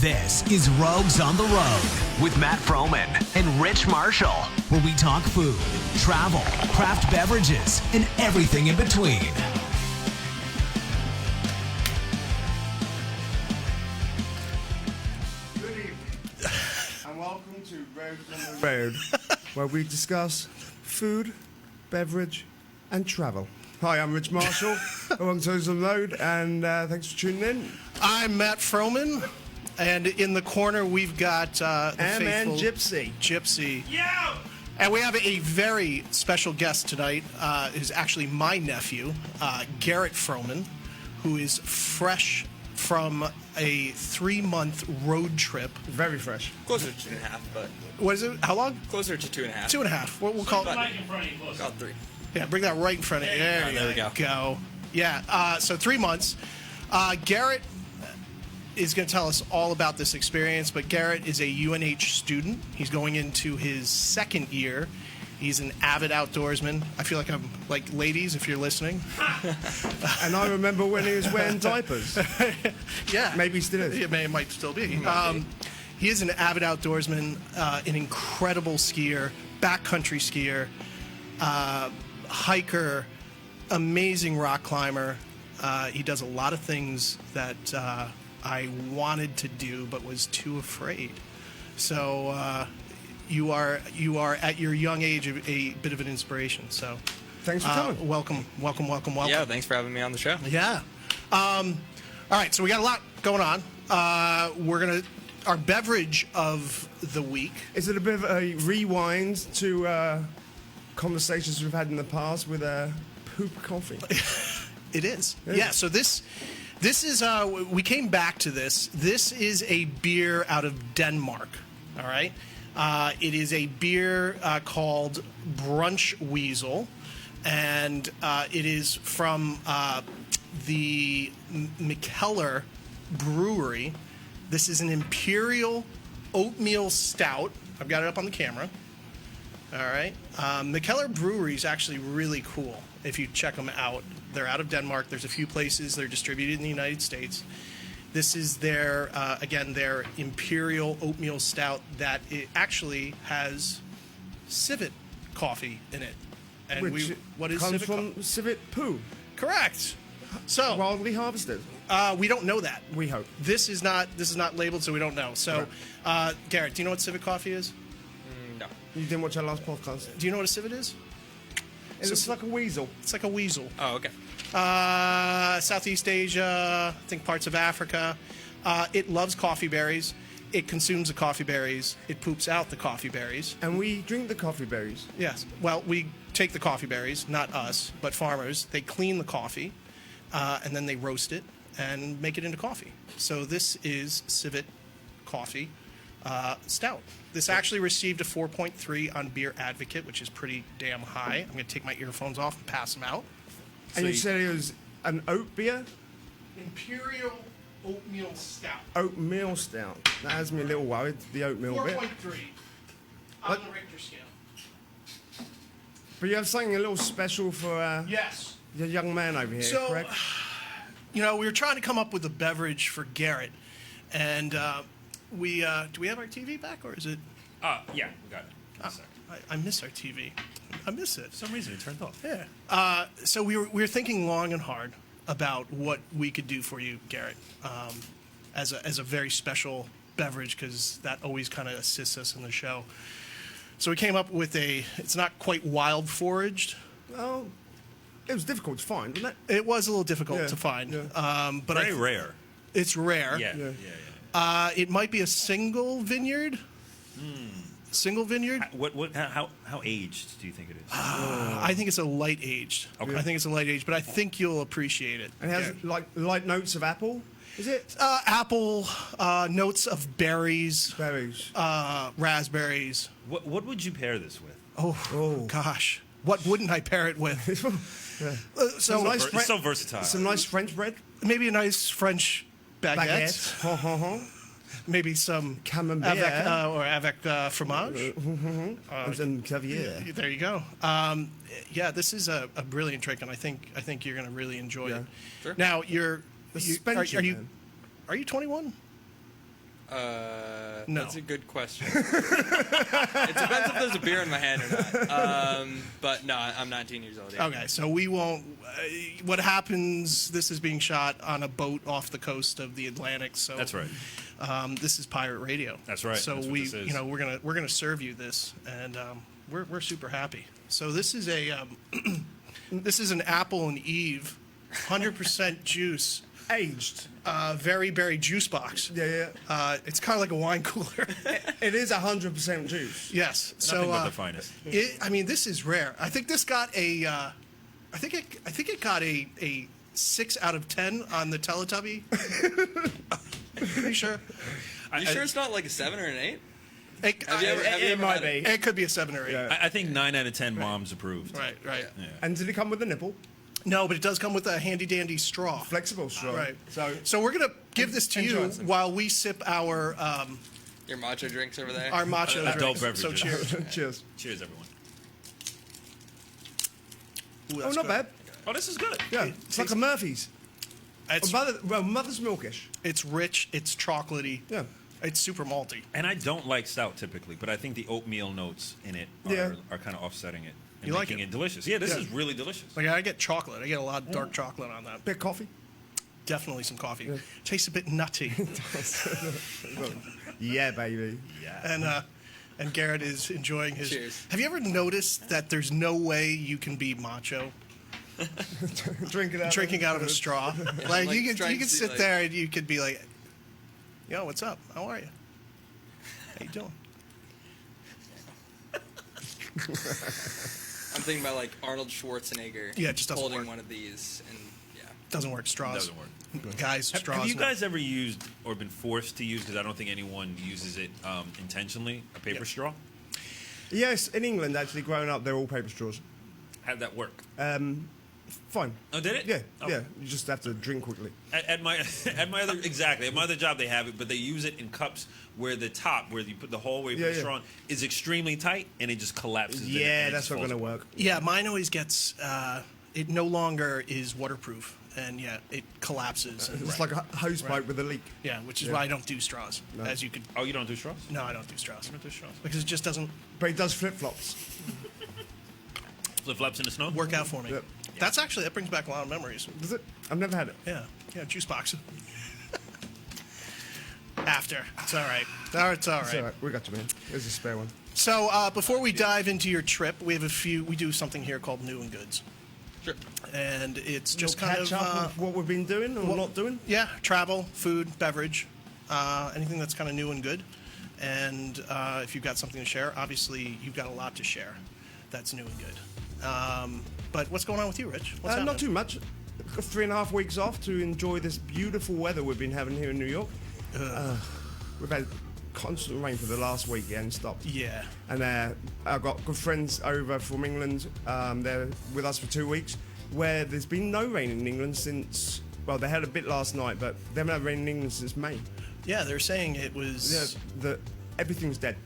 This is Rogues on the Road with Matt Frohman and Rich Marshall, where we talk food, travel, craft beverages, and everything in between. Good evening, and welcome to Rogues on the Road, where we discuss food, beverage, and travel. Hi, I'm Rich Marshall, along Rogues on the Road, and thanks for tuning in. I'm Matt Frohman, and in the corner we've got the And faithful Gypsy. Yeah! And we have a very special guest tonight, who's actually my nephew, Garrett Frohman, who is fresh from a 3-month road trip. Very fresh. Closer to 2.5, but What is it? How long? closer to 2.5. 2.5. We'll call it. About 3. Yeah, bring that right in front of you. There we go. Yeah, so 3 months. Garrett is going to tell us all about this experience, but Garrett is a UNH student. He's going into his second year. He's an avid outdoorsman. I feel like I'm like, ladies, if you're listening. And I remember when he was wearing diapers. Yeah. Maybe he still is. It might still be. He is an avid outdoorsman, an incredible skier, backcountry skier, hiker, amazing rock climber. He does a lot of things that I wanted to do but was too afraid. So you are at your young age a bit of an inspiration. So Thanks for coming. welcome. Yeah, thanks for having me on the show. Yeah. All right, so we got a lot going on. Our beverage of the week. Is it a bit of a rewind to conversations we've had in the past with poop coffee? It is. Yeah, so this is, we came back to this. This is a beer out of Denmark, all right? It is a beer called Brunch Weasel, and it is from the Mikkeller Brewery. This is an Imperial oatmeal stout. I've got it up on the camera. All right. Mikkeller Brewery is actually really cool if you check them out. They're out of Denmark. There's a few places. They're distributed in the United States. This is their, again, their Imperial oatmeal stout that it actually has Civet coffee in it. And Which what is comes Civet from Civet poo, Correct. So wildly harvested. we don't know that. We hope. This is not labeled, so we don't know. So, Garrett, do you know what Civet coffee is? No. You didn't watch our last podcast. Do you know what a Civet is? It looks like a weasel. It's like a weasel. Oh, okay. Southeast Asia, I think parts of Africa. It loves coffee berries. It consumes the coffee berries. It poops out the coffee berries. And we drink the coffee berries. Yes. Well, we take the coffee berries, not us, but farmers. They clean the coffee, and then they roast it and make it into coffee. So this is Civet coffee stout. This actually received a 4.3 on Beer Advocate, which is pretty damn high. I'm going to take my earphones off and pass them out. And you said it was an oat beer? Imperial oatmeal stout. Oatmeal stout. That has me a little worried, the oatmeal bit. 4.3 on the Richter scale. But you have something a little special for Yes. the young man over here, So, correct? we were trying to come up with a beverage for Garrett, and do we have our TV back, or is it? Yeah, we got it. I miss our TV. I miss it. For some reason, it turned off. Yeah. So we were thinking long and hard about what we could do for you, Garrett, as a very special beverage, because that always kind of assists us in the show. So we came up with it's not quite wild foraged. Well, it was difficult to find, wasn't it? It was a little difficult Yeah, to find. yeah. But Very rare. It's rare. Yeah. It might be a single vineyard. Single vineyard. How aged do you think it is? I think it's a light aged. Okay. I think it's a light aged, but I think you'll appreciate it. And it has like light notes of apple, is it? Apple, notes of berries, Berries. raspberries. What would you pair this with? Oh, gosh. What wouldn't I pair it with? So nice It's so versatile. Some nice French bread. maybe a nice French baguette. Baguette. Maybe some Camembert. avec fromage. And some caviar. There you go. Yeah, this is a brilliant drink, and I think you're going to really enjoy it. Sure. Now, The suspension, man. are you 21? No. That's a good question. It depends if there's a beer in my hand or not. But no, I'm 19 years old. Yeah. Okay, so we won't. What happens? This is being shot on a boat off the coast of the Atlantic. So That's right. This is pirate radio. That's right. So That's what this is. we're gonna serve you this, and we're super happy. So this is a this is an Apple and Eve, 100% juice. Aged. Very berry juice box. Yeah. It's kind of like a wine cooler. It is 100% juice. Yes. Nothing So but the finest. I mean, this is rare. I think this got a. I think it got a 6 out of 10 on the Teletubby. Pretty sure. You sure it's not like a 7 or an 8? It, It might be. it could be a 7 or 8. Yeah. I think 9 out of 10 moms approved. Right. Yeah. And did it come with a nipple? No, but it does come with a handy dandy straw. Flexible straw. Right. So we're gonna give this to you Enjoy. while we sip our Your matcha drinks over there? matcha Adult drinks. So beverages. cheers. cheers. Cheers, everyone. Ooh, Oh, that's not good. bad. Oh, this is good. Yeah, it's like a Murphy's. It's, Mother's milkish. it's rich. It's chocolatey. Yeah. It's super malty. And I don't like stout typically, but I think the oatmeal notes in it are kind of offsetting it and You like making it? it delicious. Yeah, this Yeah. is really delicious. Like I get chocolate. I get a lot of dark chocolate on that. Bit of coffee. Definitely some coffee. Tastes a bit nutty. Yeah, baby. And Garrett is enjoying his. Cheers. Have you ever noticed that there's no way you can be macho drinking out of a straw? Like you trying could to see, sit like- there and you could be like, "Yo, what's up? How are you? How you doing?" I'm thinking about like Arnold Schwarzenegger. Yeah, it just doesn't holding work. one of these, and yeah. Doesn't work. Straws. Doesn't work. Guys, straws. Have you no. guys ever used or been forced to use, because I don't think anyone uses it intentionally, a paper Yeah. straw? Yes, in England, actually, growing up, they're all paper straws. How'd that work? Fine. Oh, did it? Yeah, Oh. yeah. You just have to drink quickly. At my at my other job they have it, but they use it in cups where the top, where you put the hole where you put the straw on, is extremely tight and it just collapses. Yeah, that's not going to work. Yeah, mine always gets. It no longer is waterproof, and yeah, it collapses. And, It's like a hose pipe with a leak. yeah, which is why I don't do straws. As you could. Oh, you don't do straws? No, I don't do straws. Because it just doesn't But it does flip flops. Flip flops in the snow? work out for me. Yep. That brings back a lot of memories. Does it? I've never had it. Yeah, juice box. After. It's all right. It's all It's right. all right. We got you, man. There's a spare one. So before we dive into your trip, we do something here called New and Goods. Sure. And it's just We'll kind catch of up with what we've been doing or not doing. yeah, travel, food, beverage, anything that's kind of new and good. And if you've got something to share, obviously you've got a lot to share that's new and good. But what's going on with you, Rich? What's happening? Not too much. 3.5 weeks off to enjoy this beautiful weather we've been having here in New York. We've had constant rain for the last week and stopped. Yeah. And I've got good friends over from England. They're with us for 2 weeks, where there's been no rain in England since. Well, they had a bit last night, but they haven't had rain in England since May. Yeah, they're saying it was. Yeah, everything's dead.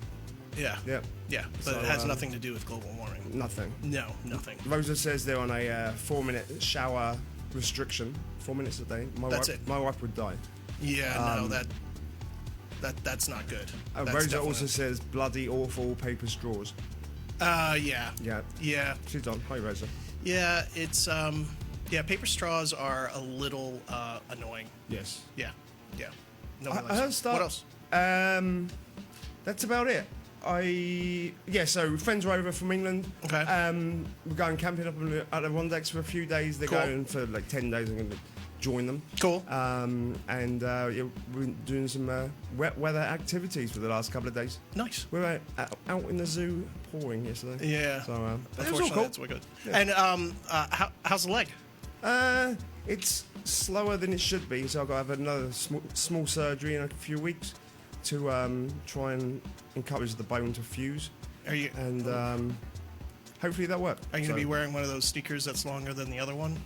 Yeah. Yeah. Yeah, but So, it has nothing to do with global warming. Nothing. No, nothing. Rosa says they're on a 4-minute shower restriction, 4 minutes a day. That's it. My wife would die. Yeah, no, that's not good. That's Rosa definitely- also says bloody awful paper straws. Yeah. Yeah, Yeah. she's on. Hi, Rosa. Yeah, it's yeah, paper straws are a little annoying. Yes. Yeah. Yeah. No one I likes heard them. stuff. What else? That's about it. So friends are over from England. Okay. We're going camping up in the Adirondacks for a few days. They're Cool. going for like 10 days. I'm going to join them. Cool. Yeah, we've been doing some wet weather activities for the last couple of days. Nice. We were out in the zoo pouring yesterday. Yeah. So it was all Unfortunately, cool. that's what good. Yeah. And how's the leg? It's slower than it should be, so I've got to have another small surgery in a few weeks to try and encourage the bone to fuse, Are you and hopefully that works. are you gonna be wearing one of those sneakers that's longer than the other one?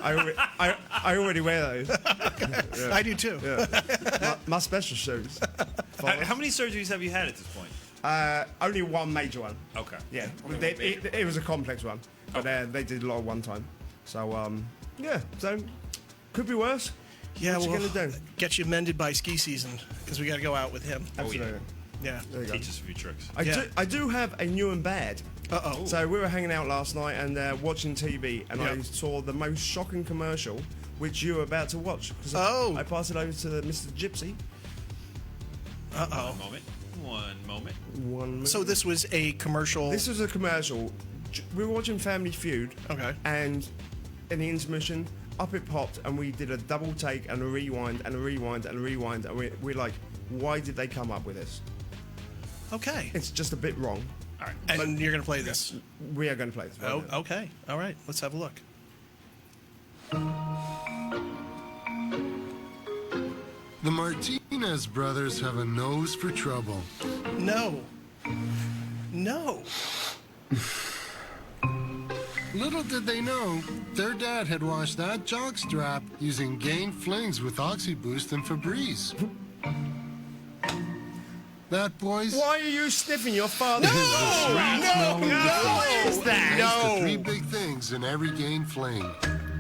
I already wear those. Yeah. I do too. Yeah. my special shoes. How many surgeries have you had at this point? Only one major one. Okay. Yeah, it was a complex one, but they did a lot of one time. So yeah, so could be worse. Yeah, What you well, gonna do? get you mended by ski season because we got to go out with him. Absolutely. Yeah. There you go. Teach us a few tricks. I do have a new and bad. Uh-oh. So we were hanging out last night and watching TV, and I saw the most shocking commercial, which you were about to watch. I passed it over to Mr. Gypsy. Uh-oh. One moment. One minute. So this was a commercial. This was a commercial. We were watching Family Feud. Okay. And in the intermission, up it popped, and we did a double take and a rewind and a rewind and a rewind, and we're like, why did they come up with this? Okay. It's just a bit wrong. All right. And you're going to play this? We are going to play this. Oh, okay. All right. Let's have a look. The Martinez brothers have a nose for trouble. No. No. Little did they know, their dad had washed that jockstrap using Gain Flings with OxyBoost and Febreze. That, boys, Why are you sniffing your father? is the sweet smell of defeat. What is that? Thanks to 3 big things in every Gain Fling.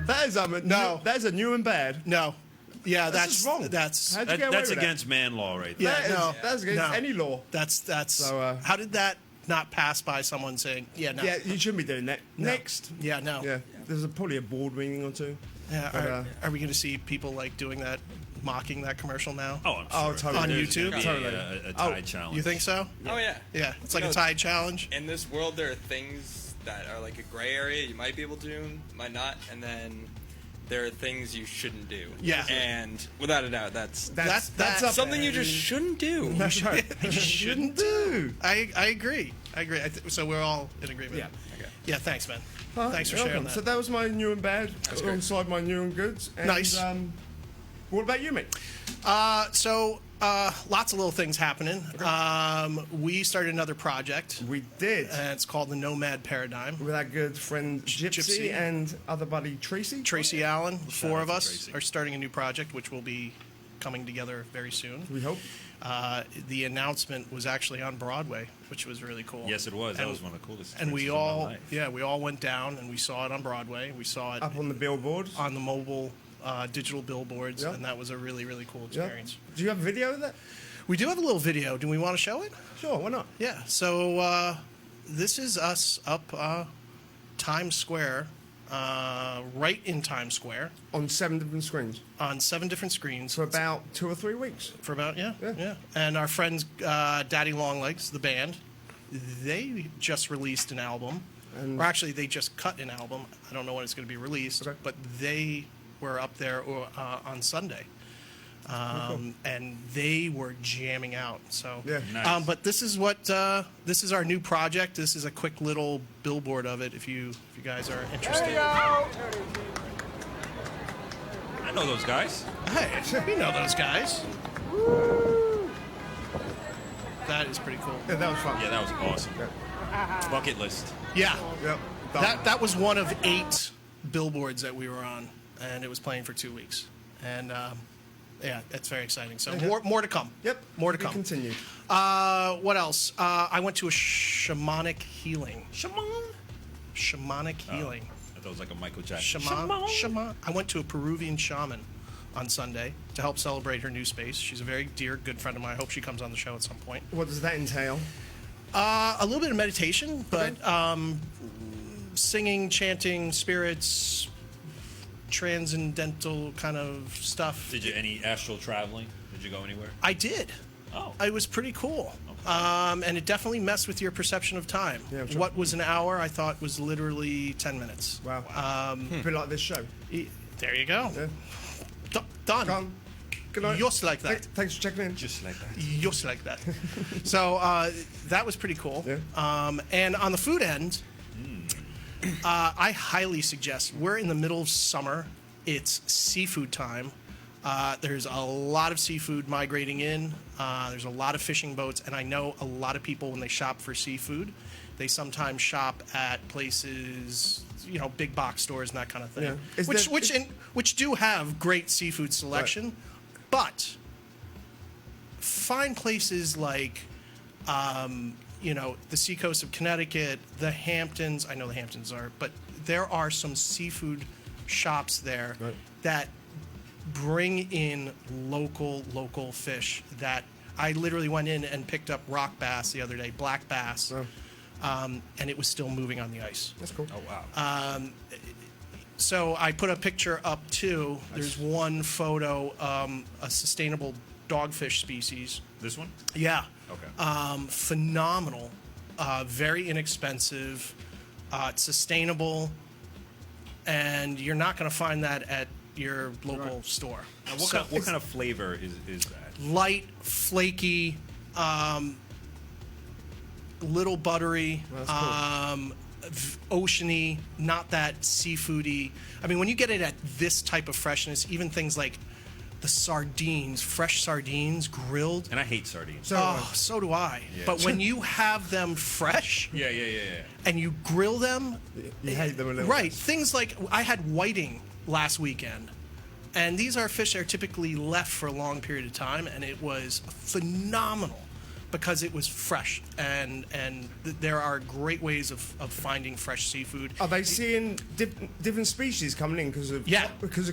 That is that is a new and bad. No. Yeah, That's just wrong. That's How'd you get away That's with against man law right there. Yeah, no. That's against No. any law. that's So, how did that not pass by someone saying, yeah, no. Yeah, you shouldn't be doing that. No. Next. Yeah, no. Yeah, there's probably a board meeting or two. Yeah, But, are we going to see people like doing that, mocking that commercial now? Oh, I'm Oh, sure. totally. On There's YouTube? gonna be Totally. a Tide challenge. You think so? Oh yeah. Yeah, it's like You a know, Tide challenge. In this world, there are things that are like a gray area. You might be able to do, might not, and then there are things you shouldn't do. Yeah. And without a doubt, that's That's up something there. you just shouldn't do. That's right. You shouldn't do. I agree. So we're all in agreement. Yeah. Okay. Yeah. Thanks, man. All right, Thanks for you're sharing welcome. that. So that was my new and bad great. alongside my new and goods. And, Nice. What about you, mate? So lots of little things happening. We started another project. We did. And it's called the Nomad Paradigm. With our good friend Gypsy, Gypsy. and other buddy Tracy. Tracy Allen, the Shout four out of to us Tracy. are starting a new project, which will be coming together very soon. We hope. The announcement was actually on Broadway, which was really cool. Yes, it was. That And- was one of the coolest And we experiences of my all, life. we all went down and we saw it on Broadway. We saw it Up on the billboards. on the mobile digital billboards, Yeah. and that was a really, really cool Yeah. experience. Do you have a video of that? We do have a little video. Do we want to show it? Sure, why not? Yeah. So this is us up Times Square, right in Times Square, On 7 different screens on 7 different screens for about 2 or 3 weeks. for about Yeah. yeah. And our friends Daddy Longlegs, the band, they just released an album. Or actually, they just cut an album. I don't know when it's going to be released, Okay. but they were up there on Sunday. And they were jamming out. So, Yeah. Nice. but this is what this is our new project. This is a quick little billboard of it. If you guys are interested. I know those guys. Hey, we know those guys. That is pretty cool. Yeah, that was fun. Yeah, that was awesome. Bucket list. Yeah, Yep. Done. that was one of 8 billboards that we were on, and it was playing for 2 weeks. And yeah, it's very exciting. So more to come. Yep. More to Be come. Continued. What else? I went to a shamanic healing. Shamanic healing. I thought it was like a Michael Jackson. Shaman. I went to a Peruvian shaman on Sunday to help celebrate her new space. She's a very dear, good friend of mine. I hope she comes on the show at some point. What does that entail? A little bit of meditation, but singing, chanting, spirits, transcendental kind of stuff. Did you any astral traveling? Did you go anywhere? I did. Oh. It was pretty cool. And it definitely messed with your perception of time. Yeah, sure. What was an hour, I thought was literally 10 minutes. Wow. A bit like this show. There you go. Yeah. Done. Come. Good night. Just like that. Thanks for checking in. Just like that. Just like that. So that was pretty cool. Yeah. And on the food end, I highly suggest, we're in the middle of summer. It's seafood time. There's a lot of seafood migrating in. There's a lot of fishing boats. And I know a lot of people, when they shop for seafood, they sometimes shop at places, big box stores and that kind of thing. Yeah. Which do have great seafood selection. Right. But find places like, the seacoast of Connecticut, the Hamptons. I know the Hamptons are, but there are some seafood shops there Right. that bring in local fish that I literally went in and picked up rock bass the other day, black bass, and it was still moving on the ice. That's cool. Oh wow. So I put a picture up too. There's one photo, a sustainable dogfish species. This one? Yeah. Okay. Phenomenal. Very inexpensive. It's sustainable. And you're not going to find that at your local store. Now, what kind of flavor is that? Light, flaky, little buttery, oceany, not that seafoody. I mean, when you get it at this type of freshness, even things like the sardines, fresh sardines, grilled. And I hate sardines. So do I. Yeah. But when you have them fresh Yeah. and you grill them, You hate them a little. right? Things like I had whiting last weekend, and these are fish that are typically left for a long period of time, and it was phenomenal because it was fresh. And there are great ways of finding fresh seafood. Are they seeing different species coming in because of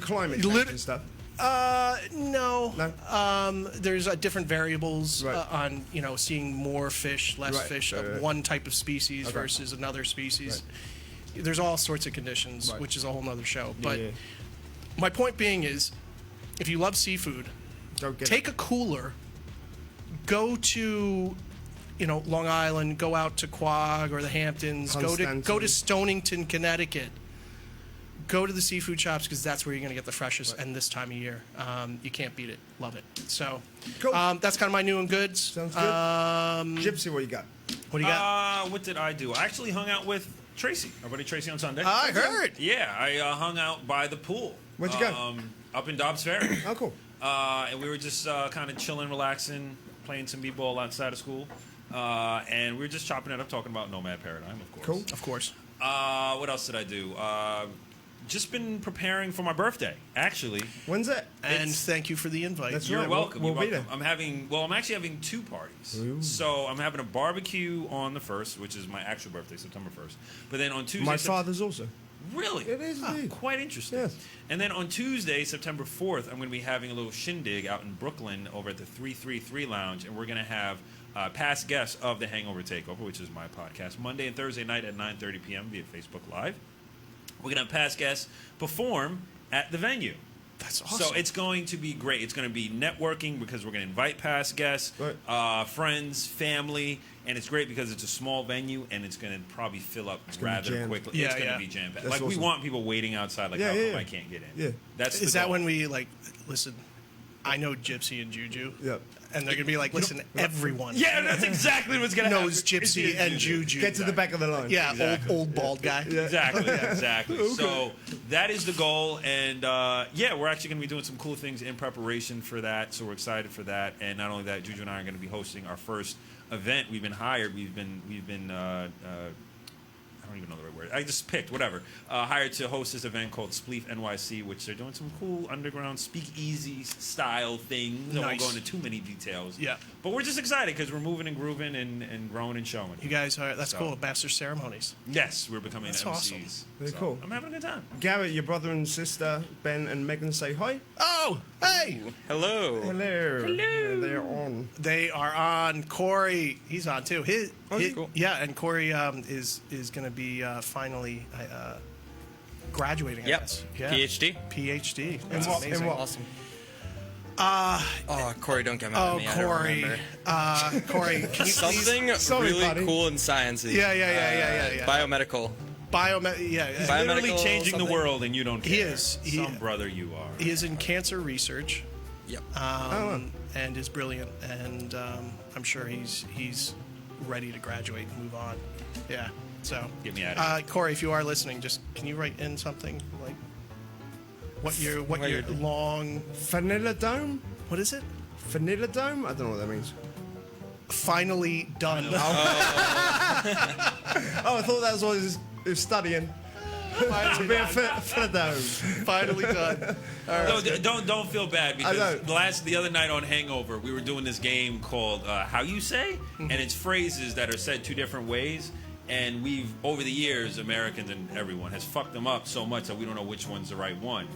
climate change and stuff? No. There's different variables Right. on seeing more fish, less Right. fish of one type of species versus another species. There's all sorts of conditions, Right. which is a whole nother show. But yeah. my point being is, if you love seafood, Go get take a cooler, go to Long Island, go out to Quag or the Hamptons, go to Stonington, Connecticut. Go to the seafood shops because that's where you're going to get the freshest. And this time of year, you can't beat it. Love it. So Cool. that's kind of my new and goods. Sounds good. Gypsy, what you got? What do you got? What did I do? I actually hung out with Tracy, our buddy Tracy on Sunday. I heard. Yeah, I hung out by the pool. Where'd you go? Up in Dobbs Ferry. Oh, cool. And we were just kind of chilling, relaxing, playing some b-ball outside of school. And we were just chopping it up, talking about Nomad Paradigm, of course. Cool. Of course. What else did I do? Just been preparing for my birthday, actually. When's it? And thank you for the invite. That's You're right. welcome. We'll You're be welcome. I'm actually having two parties. Ooh. So I'm having a barbecue on the 1st, which is my actual birthday, September 1st. But then on Tuesday... My father's also. Really? It is indeed. Quite interesting. Yes. And then on Tuesday, September 4th, I'm going to be having a little shindig out in Brooklyn over at the 333 Lounge, and we're going to have past guests of The Hangover Takeover, which is my podcast, Monday and Thursday night at 9:30 p.m. via Facebook Live. We're going to have past guests perform at the venue. That's awesome. So it's going to be great. It's going to be networking because we're going to invite past guests, friends, family, and it's great because it's a small venue and it's going to probably fill up rather quickly. Yeah, it's going to yeah. be jam-packed. That's Like, we awesome. want people waiting outside like, how come I can't get in? Yeah. That's the Is that goal. when we listen? I know Gypsy and Juju. Yep. And they're gonna be like, listen, everyone. Yeah, that's exactly what's going to happen. knows Gypsy and Juju. Get to the back of the line. Yeah, Exactly. old bald guy. Exactly, exactly. So that is the goal, and we're actually going to be doing some cool things in preparation for that. So we're excited for that, and not only that, Juju and I are going to be hosting our first event. We've been hired. We've been. I don't even know the right word. I just picked whatever. Hired to host this event called Spleef NYC, which they're doing some cool underground speakeasy style things. I won't Nice. go into too many details. Yeah. But we're just excited because we're moving and grooving and growing and showing. You guys are. That's So- cool. Master ceremonies. Yes, we're becoming That's MCs. awesome. Very So, cool. I'm having a good time. Garrett, your brother and sister, Ben and Megan, say hi. Oh, hey! Hello. Hello. Hello. They're on. They are on. Corey, he's on too. His Cool. yeah, and Corey is going to be finally graduating. I Yep. guess. Yeah. PhD. PhD. In That's what? amazing. In what? Awesome. Oh, Corey, don't get mad at Oh, me. I don't Corey. remember. Corey, can you Something Sorry, really buddy. cool and sciencey. Yeah. Biomedical. Yeah. Literally Biomedical changing the something. world, and you don't care. He is. Some brother you are. He is in cancer research. Yep. And is brilliant, and I'm sure he's ready to graduate and move on. Yeah. So Get me out of here. Corey, if you are listening, just can you write in something like what your Weird. long Vanilla Dome? what is it? Vanilla Dome? I don't know what that means. Finally done. Oh, I thought that was what he was studying. To be a Vanilla Dome. Finally done. No, don't feel bad I because know. the other night on Hangover we were doing this game called How You Say, and it's phrases that are said two different ways, and we've over the years Americans and everyone has fucked them up so much that we don't know which one's the right one.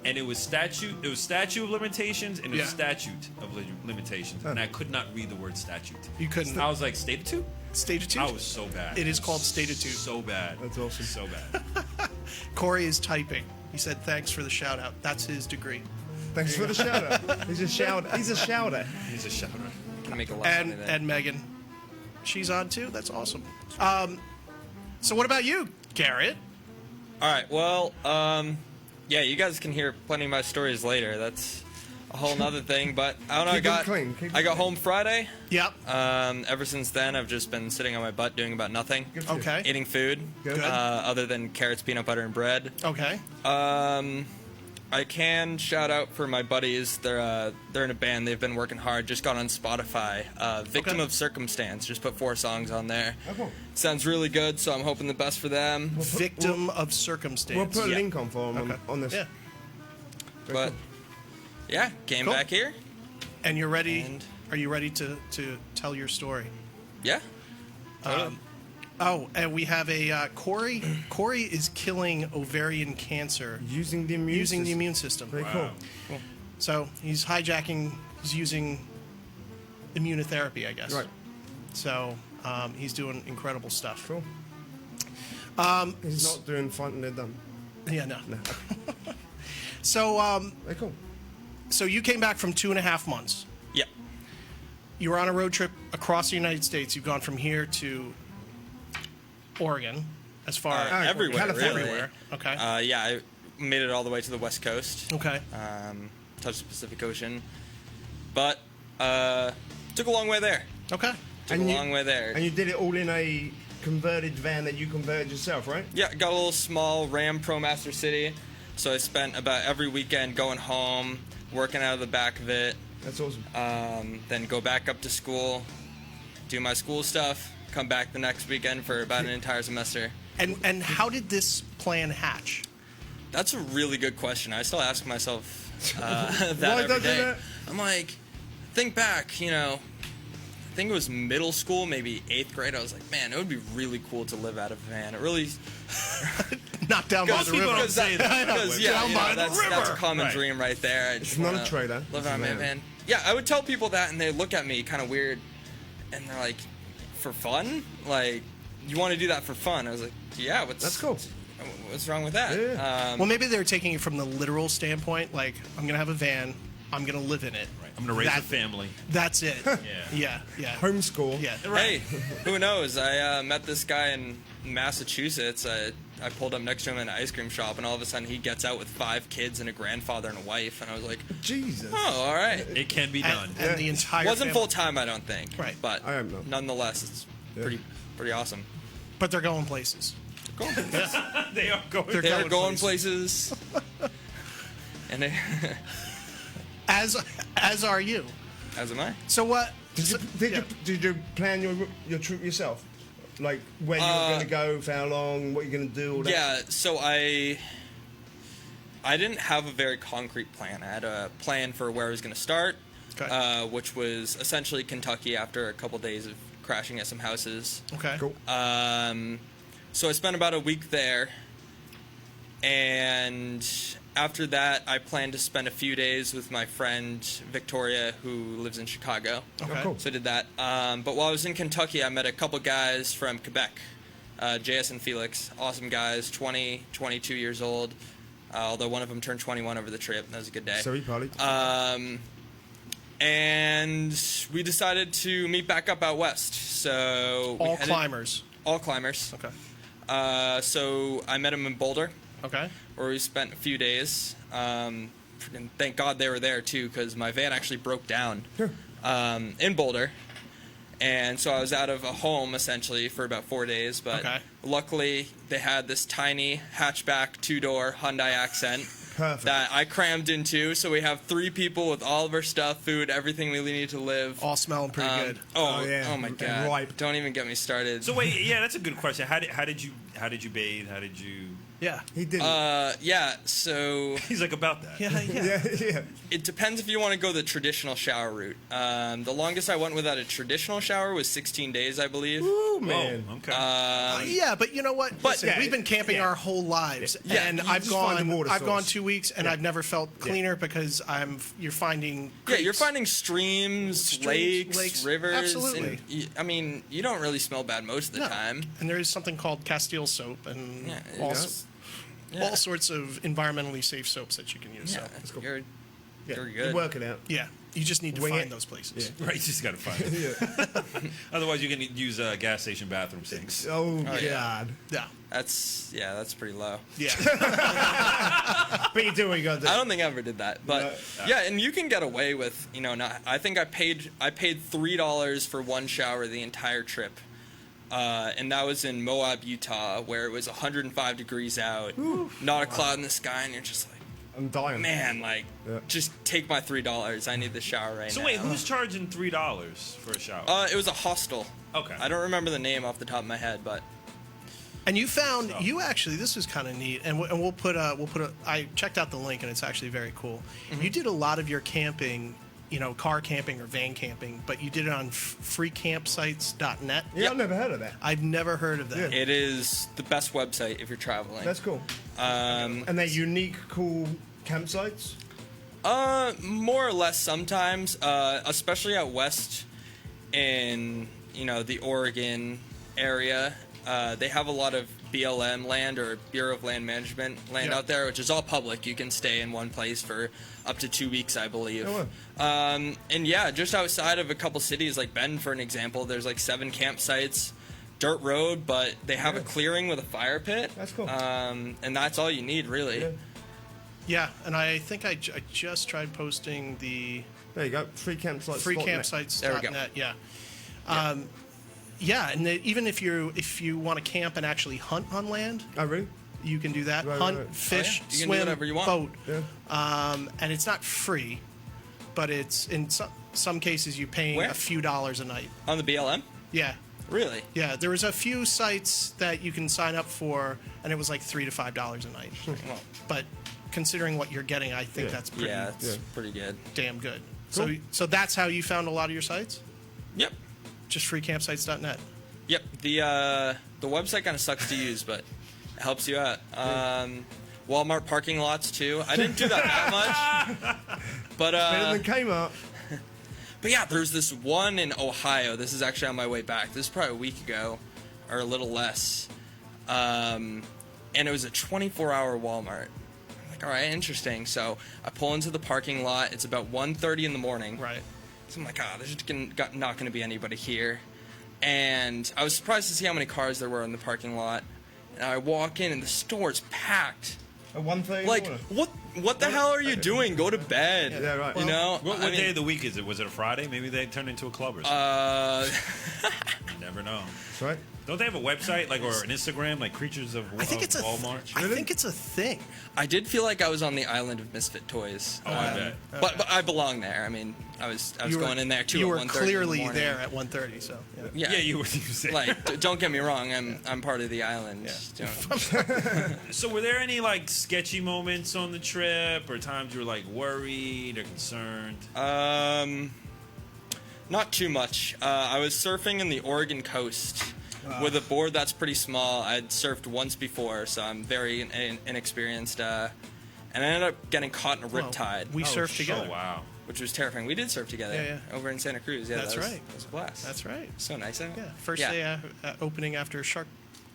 and it was statute of limitations and it was statute of limitations, and I could not read the word statute. You couldn't. I was like, statute? Statute? I was so bad. It is called statute. So bad. That's awesome. So bad. Corey is typing. He said, thanks for the shout out. That's his degree. Thanks for the shout out. He's a shouter. He's a shouter. Can make a lot of money there. And Megan. She's on too? That's awesome. So what about you, Garrett? All right. Well, yeah, you guys can hear plenty of my stories later. That's a whole nother thing. But I don't know. I got home Friday. Yep. Ever since then, I've just been sitting on my butt doing about nothing. Okay. Eating food. Good. Other than carrots, peanut butter, and bread. Okay. I can shout out for my buddies. They're in a band. They've been working hard. Just got on Spotify. Victim of Circumstance. Just put 4 songs on there. Oh, cool. Sounds really good. So I'm hoping the best for them. Victim of Circumstance. We'll put a link on for him on this. Yeah. But yeah, came Cool. back here. And you're ready. And- Are you ready to tell your story? Yeah. Oh, and we have a Corey. Corey is killing ovarian cancer Using the immune system. Very Wow. cool. So he's hijacking. He's using immunotherapy, I guess. Right. So he's doing incredible stuff. Cool. He's not doing fun. They're done. Yeah, no. So Very cool. so you came back from 2.5 months. Yeah. You were on a road trip across the United States. You've gone from here to Oregon, as far Everywhere. California. Really. everywhere. Okay. Yeah, I made it all the way to the West Coast. Okay. Touched the Pacific Ocean. But took a long way there. Okay. Took a long way there. And you did it all in a converted van that you converted yourself, right? Yeah, got a little small Ram ProMaster City. So I spent about every weekend going home, working out of the back of it. That's awesome. Then go back up to school, do my school stuff, come back the next weekend for about an entire semester. And how did this plan hatch? That's a really good question. I still ask myself that Why every don't you do day. that? I'm like, think back, I think it was middle school, maybe 8th grade. I was like, man, it would be really cool to live out of a van. It really... Not down by the river. don't say that. Because, yeah, Down by the that's a common Right. dream right there. I just not a wanna trailer. Live It's out a of my van. van. Yeah, I would tell people that, and they look at me kind of weird, and they're like, for fun? Like, you want to do that for fun? I was like, yeah, That's cool. What's wrong with that? Yeah. Well, maybe they're taking it from the literal standpoint. Like, I'm going to have a van. I'm going to live in it. I'm going to raise a family. That's it. Yeah. Homeschool. Yeah. Hey, who knows? I met this guy in Massachusetts. I pulled up next to him in an ice cream shop, and all of a sudden he gets out with 5 kids and a grandfather and a wife, and I was like, Jesus. oh, all right. It can be done. And the entire Wasn't family- full time, I don't think. Right. But I don't know. nonetheless, it's pretty awesome. But they're going places. They are going. They're going places. And they, As are you. as am I. So what? Did you plan your trip yourself? Like where you were going to go, for how long, what you're going to do, all that? Yeah, so I didn't have a very concrete plan. I had a plan for where I was going to start, which was essentially Kentucky after a couple days of crashing at some houses. Okay. Cool. So I spent about a week there, and after that, I planned to spend a few days with my friend Victoria, who lives in Chicago. Okay. Oh, cool. So I did that. But while I was in Kentucky, I met a couple guys from Quebec, JS and Felix. Awesome guys, 20, 22 years old. Although one of them turned 21 over the trip. That was a good day. So he probably. And we decided to meet back up out west. So we All headed- climbers. All climbers. Okay. So I met him in Boulder, Okay. where we spent a few days. And thank God they were there too, because my van actually broke down in Boulder, and so I was out of a home essentially for about 4 days. But luckily, they had this tiny hatchback 2-door Hyundai Accent. Perfect. That I crammed into, so we have 3 people with all of our stuff, food, everything we need to live. All smelling pretty good. Oh, yeah. Oh my And God! ripe. Don't even get me started. So wait, yeah, that's a good question. How did you bathe? How did you Yeah. He didn't. Yeah, so He's like, about that. yeah. it depends if you want to go the traditional shower route. The longest I went without a traditional shower was 16 days, I believe. Ooh, man. Oh, okay. Yeah, but you know what? Listen, yeah, we've been camping yeah. our whole lives, Yeah, and you I've just find the gone. water I've gone source. 2 weeks, and I've never felt cleaner because you're finding. Yeah, you're creeks. finding streams, lakes, rivers. Absolutely. And I mean, you don't really smell bad most of the No. time. And there is something called Castile soap and Yeah, all sorts of environmentally safe soaps that you can use. Yeah, So. you're Yeah. good. You're working out. Yeah, you just need to Wing find it. those places. Right, you just got to find it. Otherwise, you can use gas station bathroom sinks. Oh, yeah. God. Yeah, that's pretty low. yeah. But you do what you got to do. I don't think I ever did that, but yeah, and you can get away with, not. I think I paid $3 for one shower the entire trip, and that was in Moab, Utah, where it was 105 degrees out, not a cloud in the sky, and you're just like, I'm dying. man, Yeah. just take my $3. I need the shower right So now. wait, who's charging $3 for a shower? It was a hostel. Okay. I don't remember the name off the top of my head, but And you found you actually this was kind of neat, and we'll put a. I checked out the link, and it's actually very cool. You did a lot of your camping, car camping or van camping, but you did it on freecampsites.net. Yeah, Yep. I've never heard of that. I've never heard of that. Yeah. it is the best website if you're traveling. That's cool. And they're unique, cool campsites? More or less sometimes, especially out west in, the Oregon area. They have a lot of BLM land or Bureau of Land Management land Yeah. out there, which is all public. You can stay in one place for up to 2 weeks, I believe. Oh, And yeah, just outside of a couple cities like Bend, for an example, there's like 7 campsites, dirt road, but they have a clearing with a fire pit. That's cool. And that's all you need, really. Yeah. Yeah, and I think I just tried posting the There you go. Freecampsites.net. There we go. freecampsites.net. Yeah. Yeah, and even if you want to camp and actually hunt on land, Oh, really? you can do that. Right, Hunt, right, right. fish, You can do swim, whatever you want. boat. Yeah. And it's not free, but it's in some cases you paying Where? a few dollars a night. On the BLM? Yeah. Really? Yeah, there was a few sites that you can sign up for, and it was like $3 to $5 a night. Well, But considering what you're getting, I think Yeah. that's pretty yeah, it's pretty good. damn good. Cool. So that's how you found a lot of your sites? Yep. Just freecampsites.net. Yep. The website kind of sucks to use, but it helps you out. Walmart parking lots too. I didn't do that much, but Better than Kmart. but yeah, there's this one in Ohio. This is actually on my way back. This is probably a week ago, or a little less. And it was a 24-hour Walmart. I'm like, all right, interesting. So I pull into the parking lot. It's about 1:30 in the morning. Right. So I'm like, there's not going to be anybody here. And I was surprised to see how many cars there were in the parking lot. And I walk in, and the store's packed. At 1:30 in the Like, morning. what the hell are you doing? Go to bed. Yeah, right. You know? What I mean, day of the week is it? Was it a Friday? Maybe they turned into a club or something. You never know. That's right. Don't they have a website or an Instagram like Creatures of I think it's a Walmart? I think it's a thing. I did feel like I was on the island of misfit toys. Oh, I bet. But I belong there. I mean, I was You were- going in there too. You at were 1:30 clearly in the morning. there at 1:30. So yeah. Yeah, You said. like, don't get me wrong. I'm part of the island. So were there any sketchy moments on the trip, or times you were worried or concerned? Not too much. I was surfing in the Oregon coast with a board that's pretty small. I'd surfed once before, so I'm very inexperienced. And I ended up getting caught in a riptide, We surfed together. Oh wow. which was terrifying. We did surf together Yeah. over in Santa Cruz. Yeah, That's that was, right. That was a blast. That's right. So nice of it. Yeah. First day opening after shark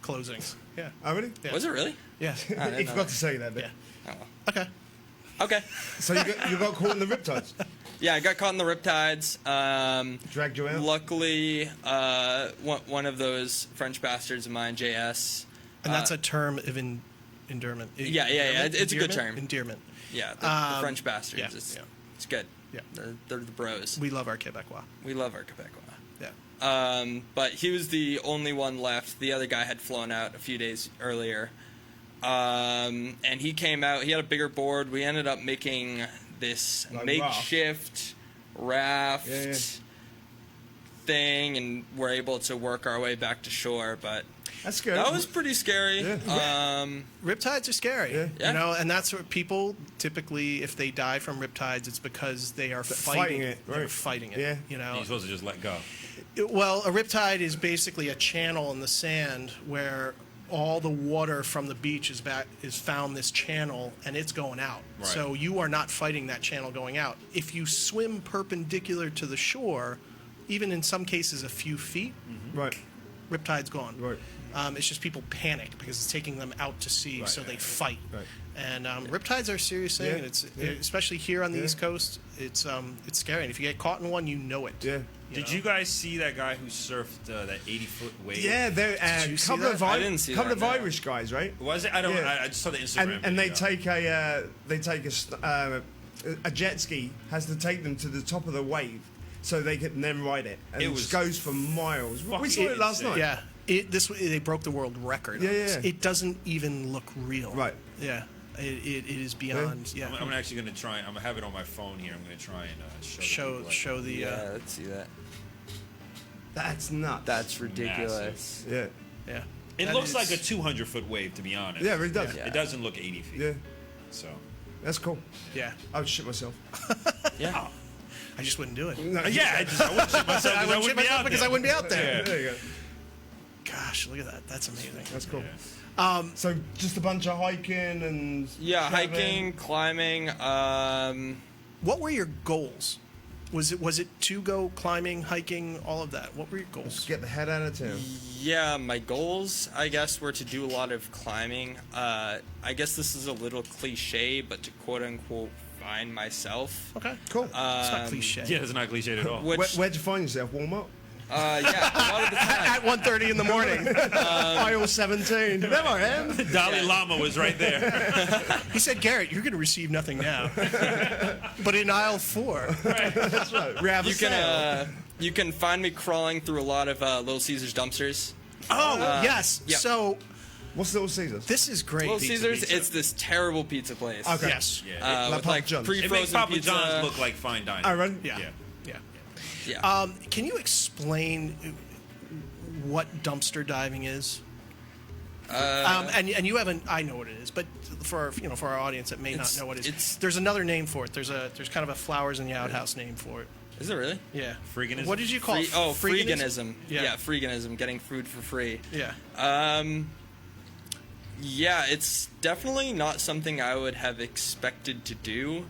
closings. Yeah. Oh, really? Yeah. Was it really? Yeah. didn't You know forgot that. to say that bit. Yeah. Oh, well. Okay. Okay. So you got caught in the riptides. Yeah, I got caught in the riptides. Dragged you out. Luckily, one of those French bastards of mine, JS. And that's a term of endearment. Yeah. It's a good Endearment? term. Endearment. Yeah, the French bastards. yeah, It's, yeah. it's good. Yeah. They're the bros. We love our Quebecois. We love our Quebecois. Yeah. But he was the only one left. The other guy had flown out a few days earlier. And he came out. He had a bigger board. We ended up making this makeshift raft Yeah. thing, and we're able to work our way back to shore. But That's good. That was pretty scary. Yeah. Riptides are scary. Yeah. You know, and that's what people typically, if they die from riptides, it's because they are fighting it, They're right. fighting it. Yeah. You know. You're supposed to just let go. Well, a riptide is basically a channel in the sand where all the water from the beach is found this channel and it's going out. Right. So you are not fighting that channel going out. If you swim perpendicular to the shore, even in some cases a few feet, Right. riptide's gone. Right. It's just people panic because it's taking them out to sea, Right. so they fight. Right. And riptides are a serious thing, Yeah. and it's Yeah. especially here on the Yeah. East Coast. It's scary, and if you get caught in one, you know it. Yeah. Did you guys see that guy who surfed that 80-foot wave? Yeah, there Did you a see couple that? of I didn't see couple that, of no. Irish guys, right? Was it? I don't. Yeah. I just saw the Instagram. And they video. take a jet ski has to take them to the top of the wave so they can then ride it, and It it was just goes for miles. We fucking saw it last insane. night. Yeah, they broke the world record. on Yeah, this. yeah. It doesn't even look real. Right. Yeah. It is beyond. Yeah. I'm actually going to try. I'm going to have it on my phone here. I'm going to try and Show the. Yeah, let's see that. That's nuts. That's ridiculous. Yeah. Yeah. It That looks is- like a 200-foot wave, to be honest. Yeah, it really does. Yeah. It doesn't look 80 feet. Yeah, So. that's cool. Yeah. I would shit myself. Yeah. I just wouldn't do it. No, Yeah, I wouldn't shit myself I wouldn't shit myself because I wouldn't be out there. Yeah. There you go. Gosh, look at that. That's amazing. That's cool. Yeah. So just a bunch of hiking and Yeah, traveling. hiking, climbing. What were your goals? Was it to go climbing, hiking, all of that? What were your goals? Just get the head out of town. Yeah, my goals, I guess, were to do a lot of climbing. I guess this is a little cliche, but to quote unquote find myself. Okay. Cool. It's not cliche. Yeah, it's not cliched at all. Which, Where'd you find yourself? Warm up. yeah, a lot of the time. At 1:30 in the morning. Aisle 17. There I am. Dalai Lama was right there. He said, Garrett, you're going to receive nothing now. But in aisle 4. That's right. We have a sale. You can find me crawling through a lot of Little Caesars dumpsters. Oh, yes. yeah. So What's Little Caesars? this is great. Little Pizza, Caesars, pizza. it's this terrible pizza place. Okay. Yes. Yeah. Like With Papa like John's. It makes pre-frozen Papa pizza. John's look like fine dining. I run. Yeah. Yeah. Yeah. Yeah. Can you explain what dumpster diving is? And you haven't. I know what it is, but for our audience that may not It's- know what it is, it's- there's another name for it. There's kind of a flowers in the outhouse name for it. Is it really? Yeah. Freeganism? What did you call it? Freeganism. Yeah. Yeah, freeganism, getting food for free. Yeah. Yeah, it's definitely not something I would have expected to do.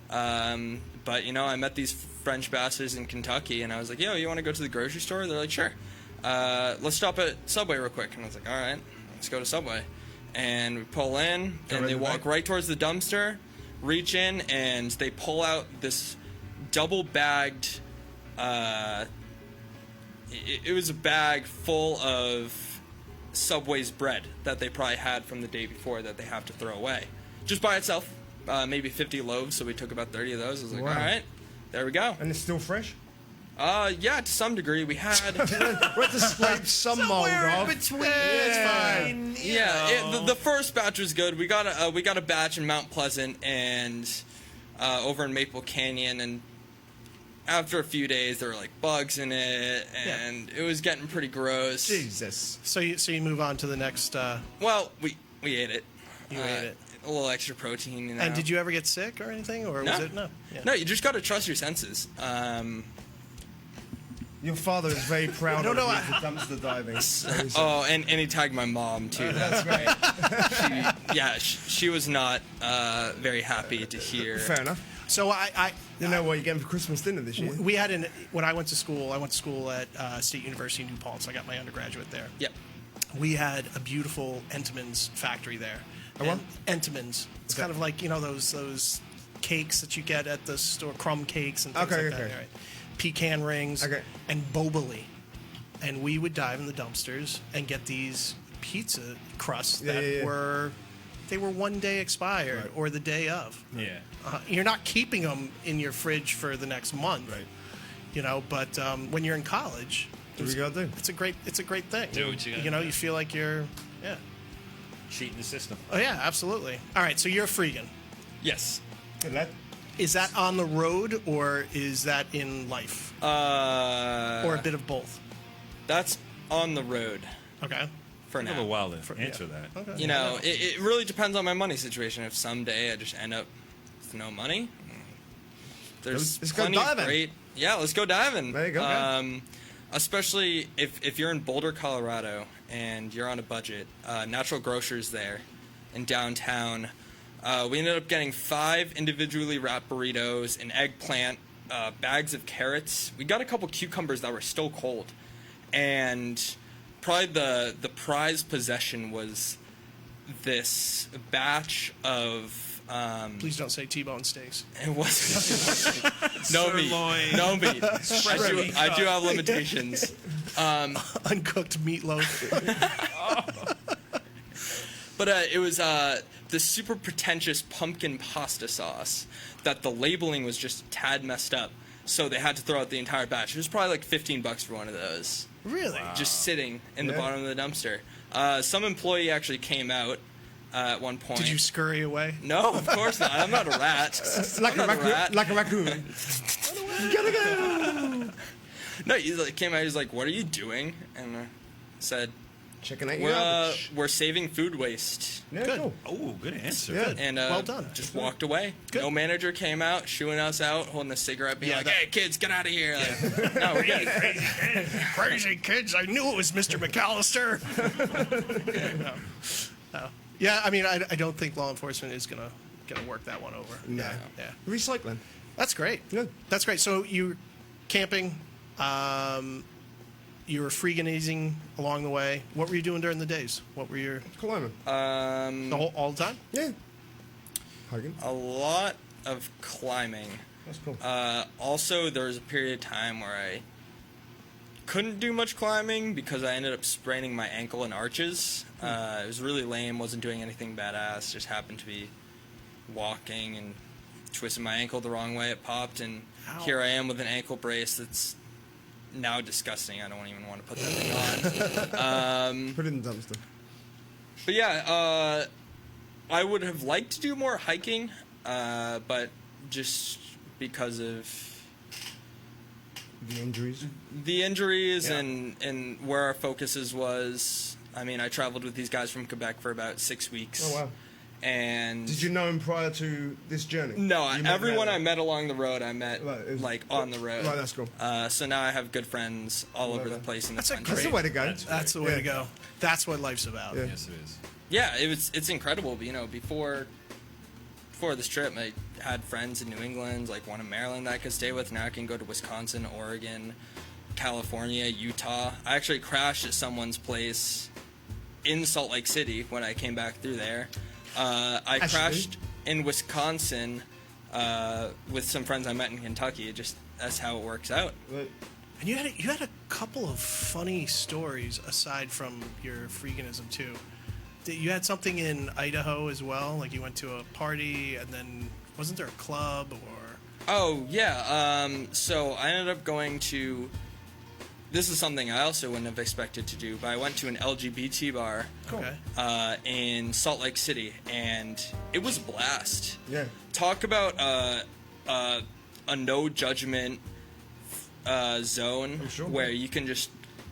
But, I met these French bastards in Kentucky, and I was like, yo, you want to go to the grocery store? They're like, sure. Let's stop at Subway real quick. And I was like, all right, let's go to Subway. And we pull in, and they walk right towards the dumpster, reach in, and they pull out this double-bagged... It was a bag full of Subway's bread that they probably had from the day before that they have to throw away. Just by itself, maybe 50 loaves, so we took about 30 of those. I was like, Wow. all right, there we go. And it's still fresh? Yeah, to some degree we had. We had to scrape some mold off. between. Yeah. It's fine. Yeah, the first batch was good. We got a batch in Mount Pleasant and over in Maple Canyon, and after a few days there were like bugs in it, and it was getting pretty gross. Jesus. So you move on to the next. Well, we ate it. You ate it. A little extra protein. And did you ever get sick or anything, or was it no? Yeah. No, you just got to trust your senses. Your father is very proud No, of no, you for dumpster diving. Oh, and he tagged my mom too. That's great. She was not very happy to hear. Fair enough. So I You know what you're getting for Christmas dinner this year? we had when I went to school at State University New Paltz. I got my undergraduate there. Yep. We had a beautiful Entenmann's factory there. A what? Entenmann's. It's kind of like those cakes that you get at the store, crumb cakes and things Okay, like that. okay. Right? Pecan rings Okay. and boboli. And we would dive in the dumpsters and get these pizza crusts that were 1 day expired Right. or the day of. Yeah. You're not keeping them in your fridge for the next month, Right. But when you're in college, What do we gotta do? it's a great thing. Do what you gotta do. You feel like you're, Cheating the system. Oh yeah, absolutely. All right, so you're a freegan. Yes. Good lad. Is that on the road or is that in life, or a bit of both? That's on the road. Okay. for Take a now. little while to answer that. Okay. You know, it really depends on my money situation. If someday I just end up with no money, there's Let's go plenty of diving. great. Yeah, let's go diving. There you go. Especially if you're in Boulder, Colorado, and you're on a budget. Natural Grocers there in downtown. We ended up getting 5 individually wrapped burritos, an eggplant, bags of carrots. We got a couple cucumbers that were still cold, and probably the prized possession was this batch of. Please don't say T-bone steaks. It wasn't. No meat. Sirloin. No meat. I do have limitations. Uncooked meatloaf. But it was the super pretentious pumpkin pasta sauce that the labeling was just a tad messed up. So they had to throw out the entire batch. It was probably like $15 for one of those. Really? Just sitting in the Yeah. bottom of the dumpster. Some employee actually came out at one point. Did you scurry away? No, of course not. I'm not a rat. Like I'm a not raccoon. Like a raccoon. Gotta go. No, he like, came out. He's like, "What are you doing?" And I said, Checking out your garbage. "We're saving food waste." Yeah, Good. cool. Oh, good answer. Yeah. And Well done. Just walked away. Good. No manager came out, shooing us out, holding a cigarette, being Yeah, like, that- "Hey, kids, get out of here!" Like, no, we're good. Crazy kids! I knew it was Mr. McAllister. No. Yeah, I mean, I don't think law enforcement is gonna work that one over. No. Yeah. Recycling. That's great. Yeah. That's great. So you were camping. You were freeganizing along the way. What were you doing during the days? What were your Climbing. all the time? Yeah. Hiking. A lot of climbing. That's cool. Also, there was a period of time where I couldn't do much climbing because I ended up spraining my ankle and arches. It was really lame. Wasn't doing anything badass. Just happened to be walking and twisted my ankle the wrong way. It popped, and Ow. here I am with an ankle brace that's now disgusting. I don't even want to put that thing on. Put it in the dumpster. But yeah, I would have liked to do more hiking, but just because of The injuries. the injuries Yeah. and where our focuses was. I mean, I traveled with these guys from Quebec for about 6 weeks. Oh, wow. And Did you know him prior to this journey? no, You met everyone them? I met along the road, I met Right, it's- like on the road. Right, that's cool. So now I have good friends all over the that. place in the That's a country. That's the way to go. That's the way to go. That's what life's about. Yeah. Yes, it is. Yeah, it's incredible. You know, before this trip, I had friends in New England, like one in Maryland that I could stay with. Now I can go to Wisconsin, Oregon, California, Utah. I actually crashed at someone's place in Salt Lake City when I came back through there. I Actually? crashed in Wisconsin with some friends I met in Kentucky. That's how it works out. Right. And you had a couple of funny stories aside from your freeganism too. You had something in Idaho as well. Like you went to a party, and then wasn't there a club or? Oh, yeah. So I ended up going to... This is something I also wouldn't have expected to do, but I went to an LGBT bar Okay. in Salt Lake City, and it was a blast. Yeah. Talk about a no-judgment zone sure. where you can just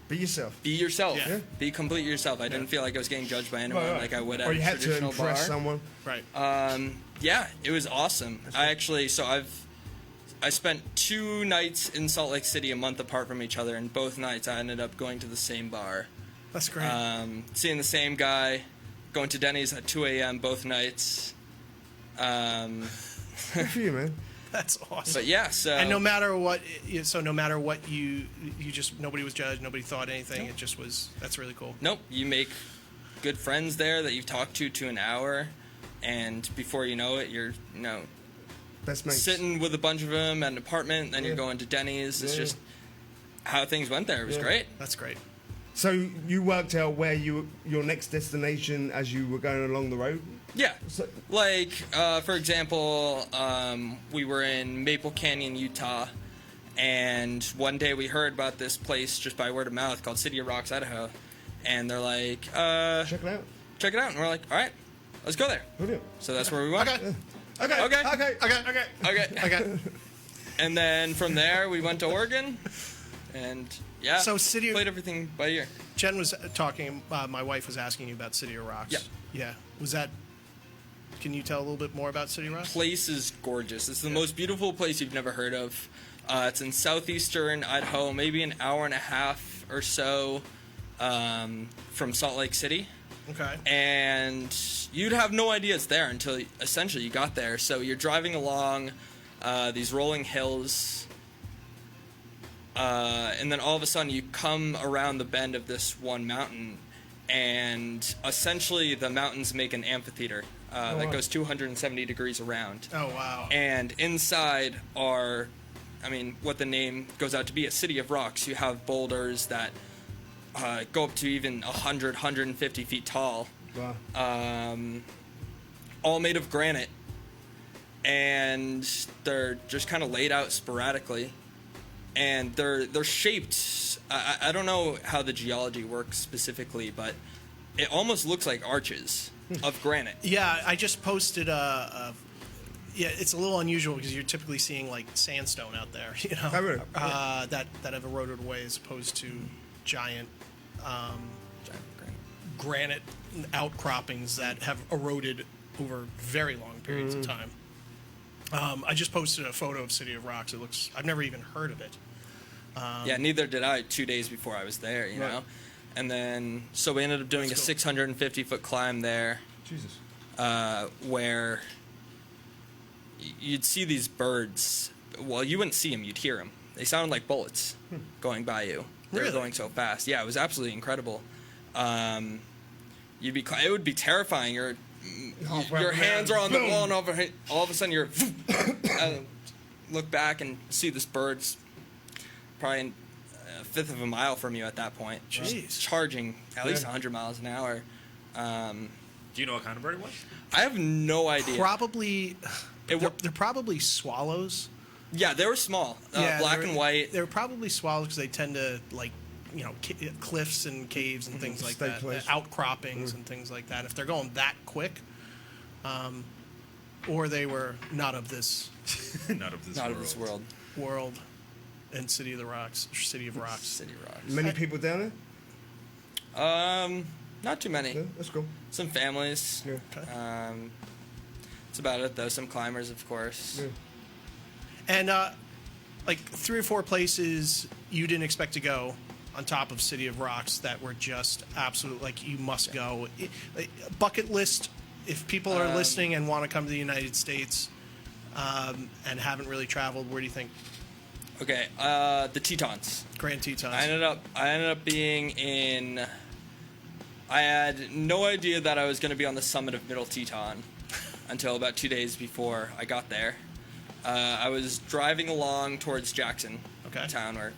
Be yourself. be yourself. Yeah. Be completely yourself. I didn't feel like I was getting judged by anyone Right, right. like I would at Or a you had to traditional impress bar. someone. Right. Yeah, it was awesome. I spent 2 nights in Salt Lake City a month apart from each other, and both nights I ended up going to the same bar. That's great. Seeing the same guy, going to Denny's at 2 a.m. both nights. Good for you, man. That's awesome. But yeah, so... And no matter what, you just nobody was judged, nobody thought anything. It just was. That's really cool. Nope, you make good friends there that you've talked to an hour, and before you know it, you're, Best mates. sitting with a bunch of them at an apartment, then you're Yeah. going to Denny's. It's Yeah. just how things went there. It was Yeah. great. That's great. So you worked out where your next destination as you were going along the road? Yeah. So- Like, for example, we were in Maple Canyon, Utah, and one day we heard about this place just by word of mouth called City of Rocks, Idaho, and they're like, Check it out. check it out. And we're like, all right, let's go there. Brilliant. So that's where we went. Okay. Okay. Okay. Okay. Okay. Okay. Okay. And then from there, we went to Oregon, and yeah, So City of- played everything by ear. Jen was talking. My wife was asking you about City of Rocks. Yeah. Yeah. Was that? Can you tell a little bit more about City of Rocks? Place is gorgeous. It's the most beautiful place you've never heard of. It's in southeastern Idaho, maybe an hour and a half or so from Salt Lake City. Okay. And you'd have no idea it's there until essentially you got there. So you're driving along these rolling hills, and then all of a sudden you come around the bend of this one mountain, and essentially the mountains make an amphitheater that goes 270 degrees around. Oh, wow. And inside are, I mean, what the name goes out to be, a city of rocks. You have boulders that go up to even 100, 150 feet tall. Wow. All made of granite. And they're just kind of laid out sporadically. And they're shaped. I don't know how the geology works specifically, but it almost looks like arches of granite. Yeah, I just posted yeah, it's a little unusual because you're typically seeing like sandstone out there, you know, Oh, really? that have eroded away as opposed to giant granite outcroppings that have eroded over very long periods of time. I just posted a photo of City of Rocks. It looks, I've never even heard of it. Yeah, neither did I 2 days before I was there, you know. And then, so we ended up doing a 650-foot climb there. Jesus. Where you'd see these birds. Well, you wouldn't see them, you'd hear them. They sounded like bullets going by you. They were Really? going so fast. Yeah, it was absolutely incredible. It would be terrifying. Your hands are on the wall, and all of a sudden you're look back and see this bird's probably a fifth of a mile from you at that point. Jeez. Charging at least 100 miles an hour. Do you know what kind of bird it was? I have no idea. Probably, they're probably swallows. Yeah, they were small, black and white. They're probably swallows because they tend to like, you know, cliffs and caves and things like Stay that, close. outcroppings and things like that. If they're going that quick, or they were not of this Not of this Not world. of this world. world, and City of Rocks. City Rocks. Many people down Not too many. there? Yeah, that's cool. Some families. Yeah. That's about it, though. Some climbers, of course. Yeah. And like 3 or 4 places you didn't expect to go on top of City of Rocks that were just absolute, like you must go. Bucket list, if people are listening and want to come to the United States and haven't really traveled, where do you think? Okay, the Tetons. Grand Tetons. I ended up being in. I had no idea that I was going to be on the summit of Middle Teton until about 2 days before I got there. I was driving along towards Jackson, Okay. the town where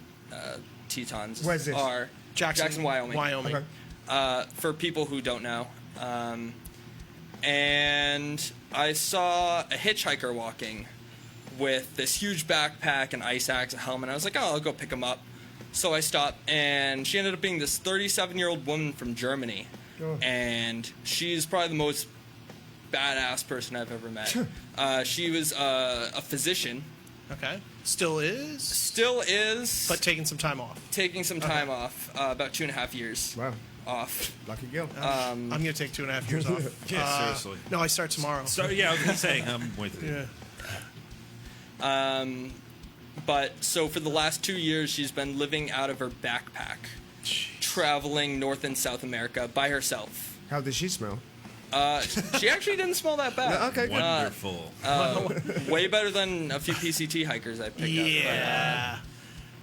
Tetons Where's this? are. Jackson, Wyoming. Okay. For people who don't know. And I saw a hitchhiker walking with this huge backpack, an ice axe, a helmet. I was like, oh, I'll go pick him up. So I stopped, and she ended up being this 37-year-old woman from Germany. Oh. And she's probably the most badass person I've ever met. She was a physician. Okay. Still is, Still is. but taking some time off. taking some time off, about 2.5 years Wow. off. Lucky girl. I'm going to take 2.5 years off. Yeah, seriously. No, I start tomorrow. So yeah, I was gonna say I'm with you. Yeah. But so for the last 2 years, she's been living out of her backpack, traveling North and South America by herself. How does she smell? She actually didn't smell that bad. No, okay, good. Wonderful. Way better than a few PCT hikers I picked up. Yeah.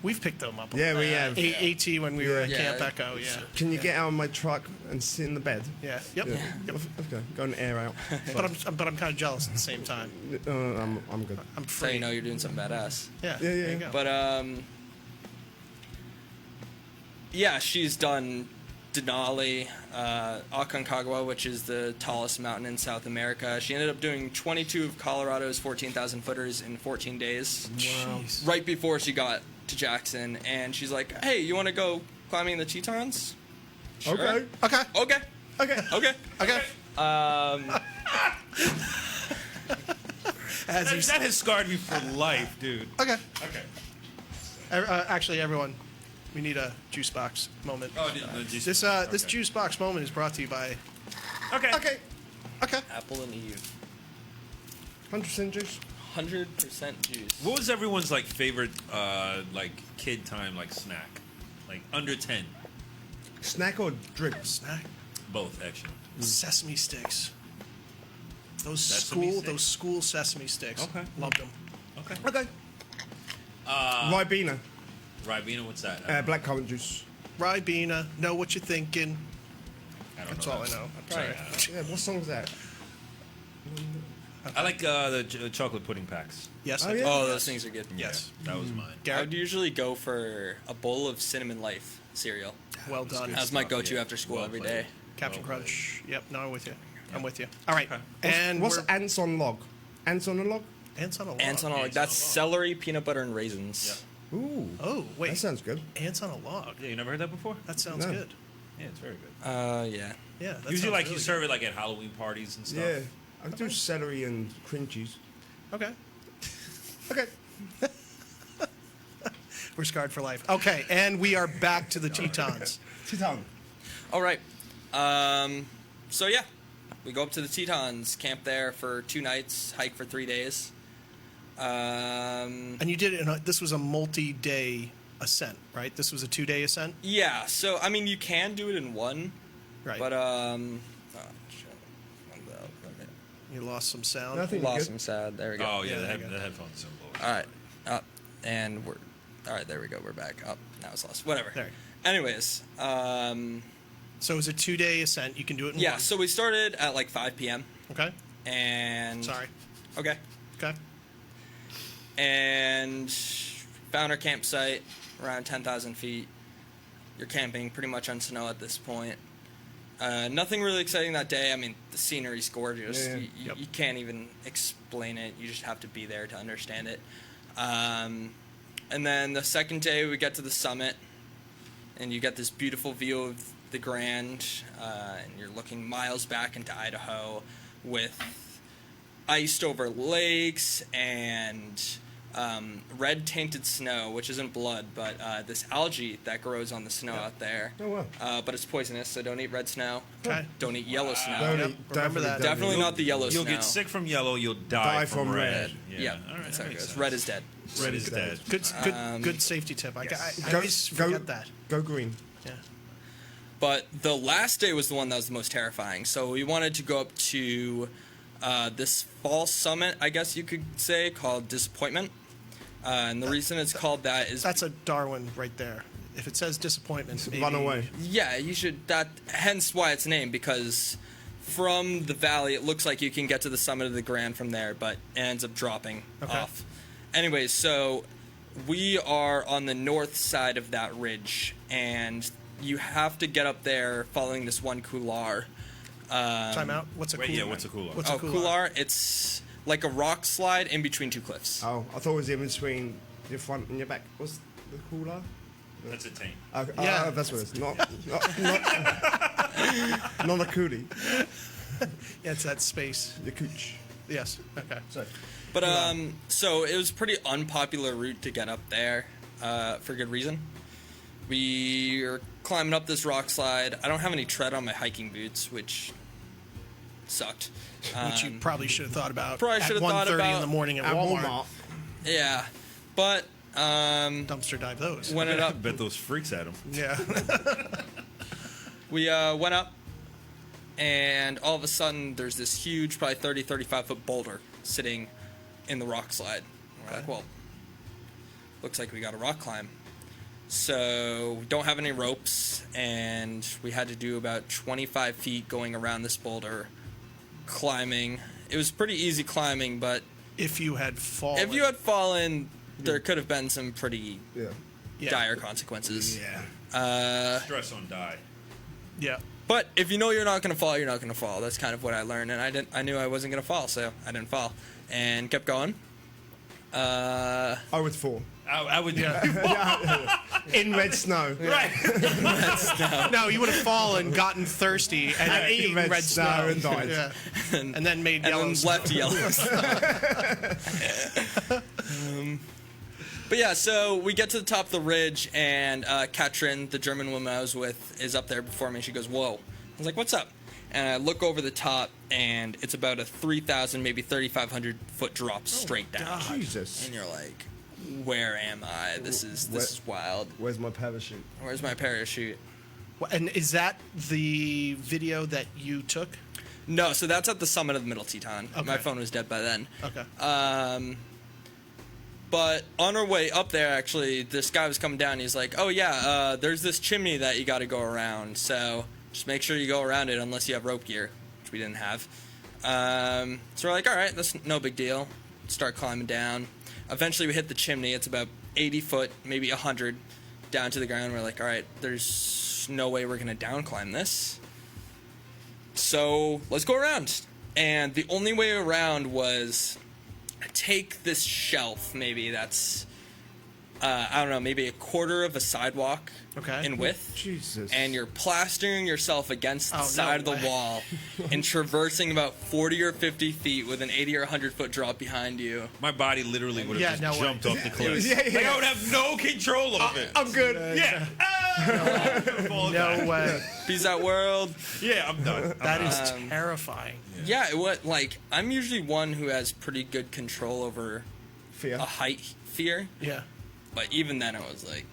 We've picked them up. Yeah, we have. AT when we were at Yeah. Camp Echo, yeah. Can you get out of my truck and sit in the bed? Yeah. Yep. Yeah. Yep. Okay, go and air out. But I'm kind of jealous at the same time. I'm good. I'm So free. you know you're doing something badass. Yeah. Yeah, yeah, There you yeah. go. But yeah, she's done Denali, Aconcagua, which is the tallest mountain in South America. She ended up doing 22 of Colorado's 14,000 footers in 14 days. Jeez. Right before she got to Jackson, and she's like, "Hey, you want to go climbing the Tetons?" Sure. Okay. Okay. Okay. Okay. Okay. Okay. As you That has scarred me for life, dude. Okay. Okay. Actually, everyone, We need a juice box moment. Oh, the juice This box. this Okay. juice box moment is brought to you by. Okay. Okay. Apple and Eve. 100% juice. 100% juice. What was everyone's like favorite like kid time like snack? Like under 10. Snack or drink? Snack. Both actually. Sesame sticks. Sesame sticks? Those school sesame sticks. Okay. Loved them. Okay. Okay. Ribena. Ribena, what's that? Blackcurrant juice. Ribena. Know what you're thinking. I don't That's know all I that. know. Right. Yeah, what song's that? I like the chocolate pudding packs. Yes. Oh, I do. yeah. Oh, those things are good. Yes. That was mine. I Garrett. would usually go for a bowl of Cinnamon Life cereal. Well done. That's my stuff, go-to yeah. after school Well every played. day. Captain Well Crunch. Yep. No, I'm with you. I'm with you. All right. Okay. And What's we're ants on log? Ants on a log? ants on a log. Ants on a log. Ants on That's a log. celery, peanut butter, and raisins. Ooh. Oh wait. That sounds good. Ants on a log. Yeah, you never heard that before? That sounds No. good. Yeah, it's very good. Yeah. Yeah. That Usually, sounds like really you serve it like at Halloween parties and stuff. Yeah. I can do celery and cream cheese. good. Okay. Okay. We're scarred for life. Okay, and we are back to the Tetons. Titan. All right. So yeah, we go up to the Tetons, camp there for 2 nights, hike for 3 days. And you did it. This was a multi-day ascent, right? This was a 2-day ascent, Yeah. So I mean, you can do it in one, right? but oh, shit. You lost some sound. Nothing. Lost some sad. There we go. Oh yeah, Yeah, the headphones are low. All right, up, and we're all right. There we go. We're back up. Now it's lost. Whatever. There. Anyways, So it was a 2-day ascent. You can do it in yeah. one. So we started at like 5 p.m. Okay. and Sorry. Okay. Okay. And found our campsite around 10,000 feet. You're camping pretty much on snow at this point. Nothing really exciting that day. I mean, the scenery's gorgeous. Yeah. Yep. You can't even explain it. You just have to be there to understand it. And then the second day, we get to the summit, and you get this beautiful view of the Grand, and you're looking miles back into Idaho with iced over lakes and red tainted snow, which isn't blood, but this algae that grows on the snow out there. Oh, wow. But it's poisonous, so don't eat red snow. Okay. Don't eat yellow snow. Don't Yep, eat- remember that. don't Definitely eat. not the yellow You'll snow. get sick from yellow. You'll die from red. Yeah, All right, that's that how it makes goes. sense. Red is dead. Red is dead. Good safety tip. I Go- always forget that. Go green. Yeah. But the last day was the one that was the most terrifying. So we wanted to go up to this fall summit, I guess you could say, called Disappointment. And the reason it's called that is That's a Darwin right there. If it says disappointment, maybe, Run away. yeah, you should. That hence why it's named, because from the valley it looks like you can get to the summit of the Grand from there, but it ends up dropping Okay. off. Anyways, so we are on the north side of that ridge, and you have to get up there following this one couloir. Time out. What's a Wait, couloir? yeah, what's a couloir? What's a Oh, couloir, it's like a rock slide in between 2 cliffs. Oh, I thought it was in between your front and your back. What's the cooler? That's a taint. Yeah. That's what it is. Not a coolie. Yeah, it's that space. The cooch. Yes. Okay. So, But so it was a pretty unpopular route to get up there, for good reason. We are climbing up this rock slide. I don't have any tread on my hiking boots, which sucked. Which you probably should have thought about Probably at should have thought 1:30 in about the morning at at Walmart. Walmart. Yeah, but Dumpster dive those. went it up. Bet those freaks at him. Yeah. We went up, and all of a sudden there's this huge, probably 30, 35-foot boulder sitting in the rock slide. We're like, well, looks like we got a rock climb. So we don't have any ropes, and we had to do about 25 feet going around this boulder, climbing. It was pretty easy climbing, but If you had fallen. if you had fallen, there could have been some pretty Yeah. Yeah. dire consequences. Yeah. Stress on die. Yeah. But if you know you're not going to fall, you're not going to fall. That's kind of what I learned, and I knew I wasn't going to fall, so I didn't fall, and kept going. I would fall. I would. In red snow. Right. No, you would have fallen, gotten thirsty, and eaten red snow. and died. Yeah. And then made And yellow then snow. left yellow. But yeah, so we get to the top of the ridge, and Katrin, the German woman I was with, is up there before me. She goes, "Whoa!" I was like, "What's up?" And I look over the top, and it's about a 3,000, maybe 3,500 foot drop straight down. Jesus. And you're like, "Where am I? This is wild. Where's my parachute? Where's my parachute?" And is that the video that you took? No, so that's at the summit of the Middle Teton. Okay. My phone was dead by then. Okay. But on our way up there, actually, this guy was coming down. He's like, "Oh yeah, there's this chimney that you got to go around. So just make sure you go around it unless you have rope gear," which we didn't have. So we're like, "All right, that's no big deal." Start climbing down. Eventually, we hit the chimney. It's about 80 foot, maybe 100, down to the ground. We're like, "All right, there's no way we're gonna down climb this. So let's go around." And the only way around was take this shelf, maybe that's I don't know, maybe a quarter of a sidewalk in width. Jesus. And you're plastering yourself against the side of the way. wall and traversing about 40 or 50 feet with an 80 or 100 foot drop behind you. My body literally would have Yeah, just no jumped way. off the cliff. Yeah, yeah. Like, I would have no control over it. I'm good. Yeah. No way. Peace out, world. Yeah, I'm done. That is terrifying. Yeah, like I'm usually one who has pretty good control over Fear. a height fear, Yeah. but even then I was like,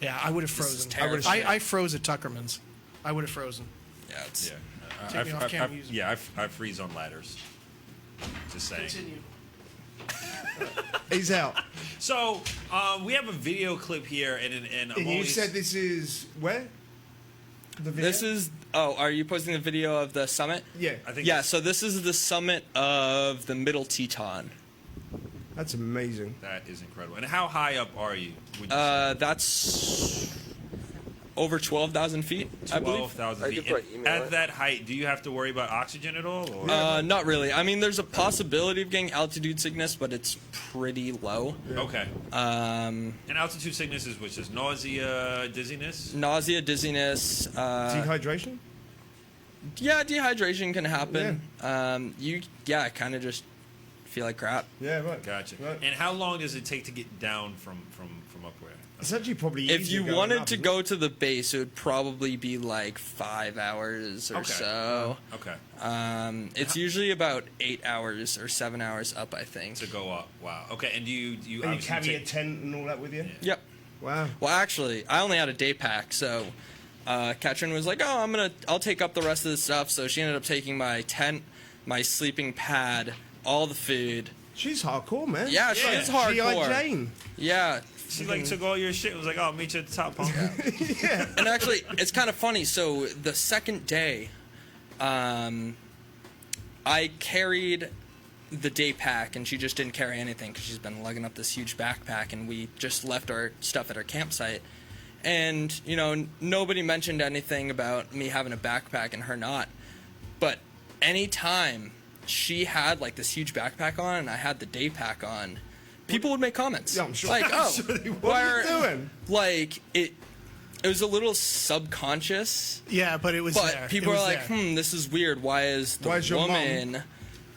Yeah, I would have is frozen. terrifying. I froze at Tuckerman's. I would have frozen. yeah, it's Yeah. Take me off camera, use it. I freeze on ladders. Just saying. Continue. He's out. So, we have a video clip here, and I'm And you always... said this is where? The video? This is. Oh, are you posting the video of the summit? Yeah. I think Yeah. So this is the summit of the Middle Teton. That's amazing. that is incredible. And how high up are you? Would you say? That's over 12,000 feet, I believe. 12,000 I feet. could probably And email at it. that height, do you have to worry about oxygen at all? Or? Not really. I mean, there's a possibility of getting altitude sickness, but it's pretty low. Okay. And altitude sickness is which is nausea, dizziness? Nausea, dizziness. Dehydration? Yeah, dehydration can happen. You kind of just feel like crap. Yeah, right. Gotcha. Right. And how long does it take to get down from up where? It's actually probably If easier you going wanted up, to isn't go to the base, it would probably be like 5 hours or Okay. so. Okay. It's usually about 8 hours or 7 hours up, I think. To go up. Wow. Okay. And do you And you obviously carry a take- tent and all that with you? Yep. Wow. Well, actually, I only had a day pack, so Katrin was like, "Oh, I'll take up the rest of the stuff." So she ended up taking my tent, my sleeping pad, all the food. She's hardcore, man. Yeah, she is G.I. hardcore. Jane. Yeah. She like took all your shit and was like, "Oh, I'll meet you at the top, punk." And actually, it's kind of funny. So the second day, I carried the day pack, and she just didn't carry anything because she's been lugging up this huge backpack, and we just left our stuff at our campsite. And, nobody mentioned anything about me having a backpack and her not. But anytime she had, like, this huge backpack on and I had the day pack on, people would make comments. Yeah, I'm sure. Like, I'm "Oh, sure they would. why What are you are-" doing? Like, it was a little subconscious. Yeah, but it was But there. people It are was like, there. this is weird. Why is the Why is your mom- woman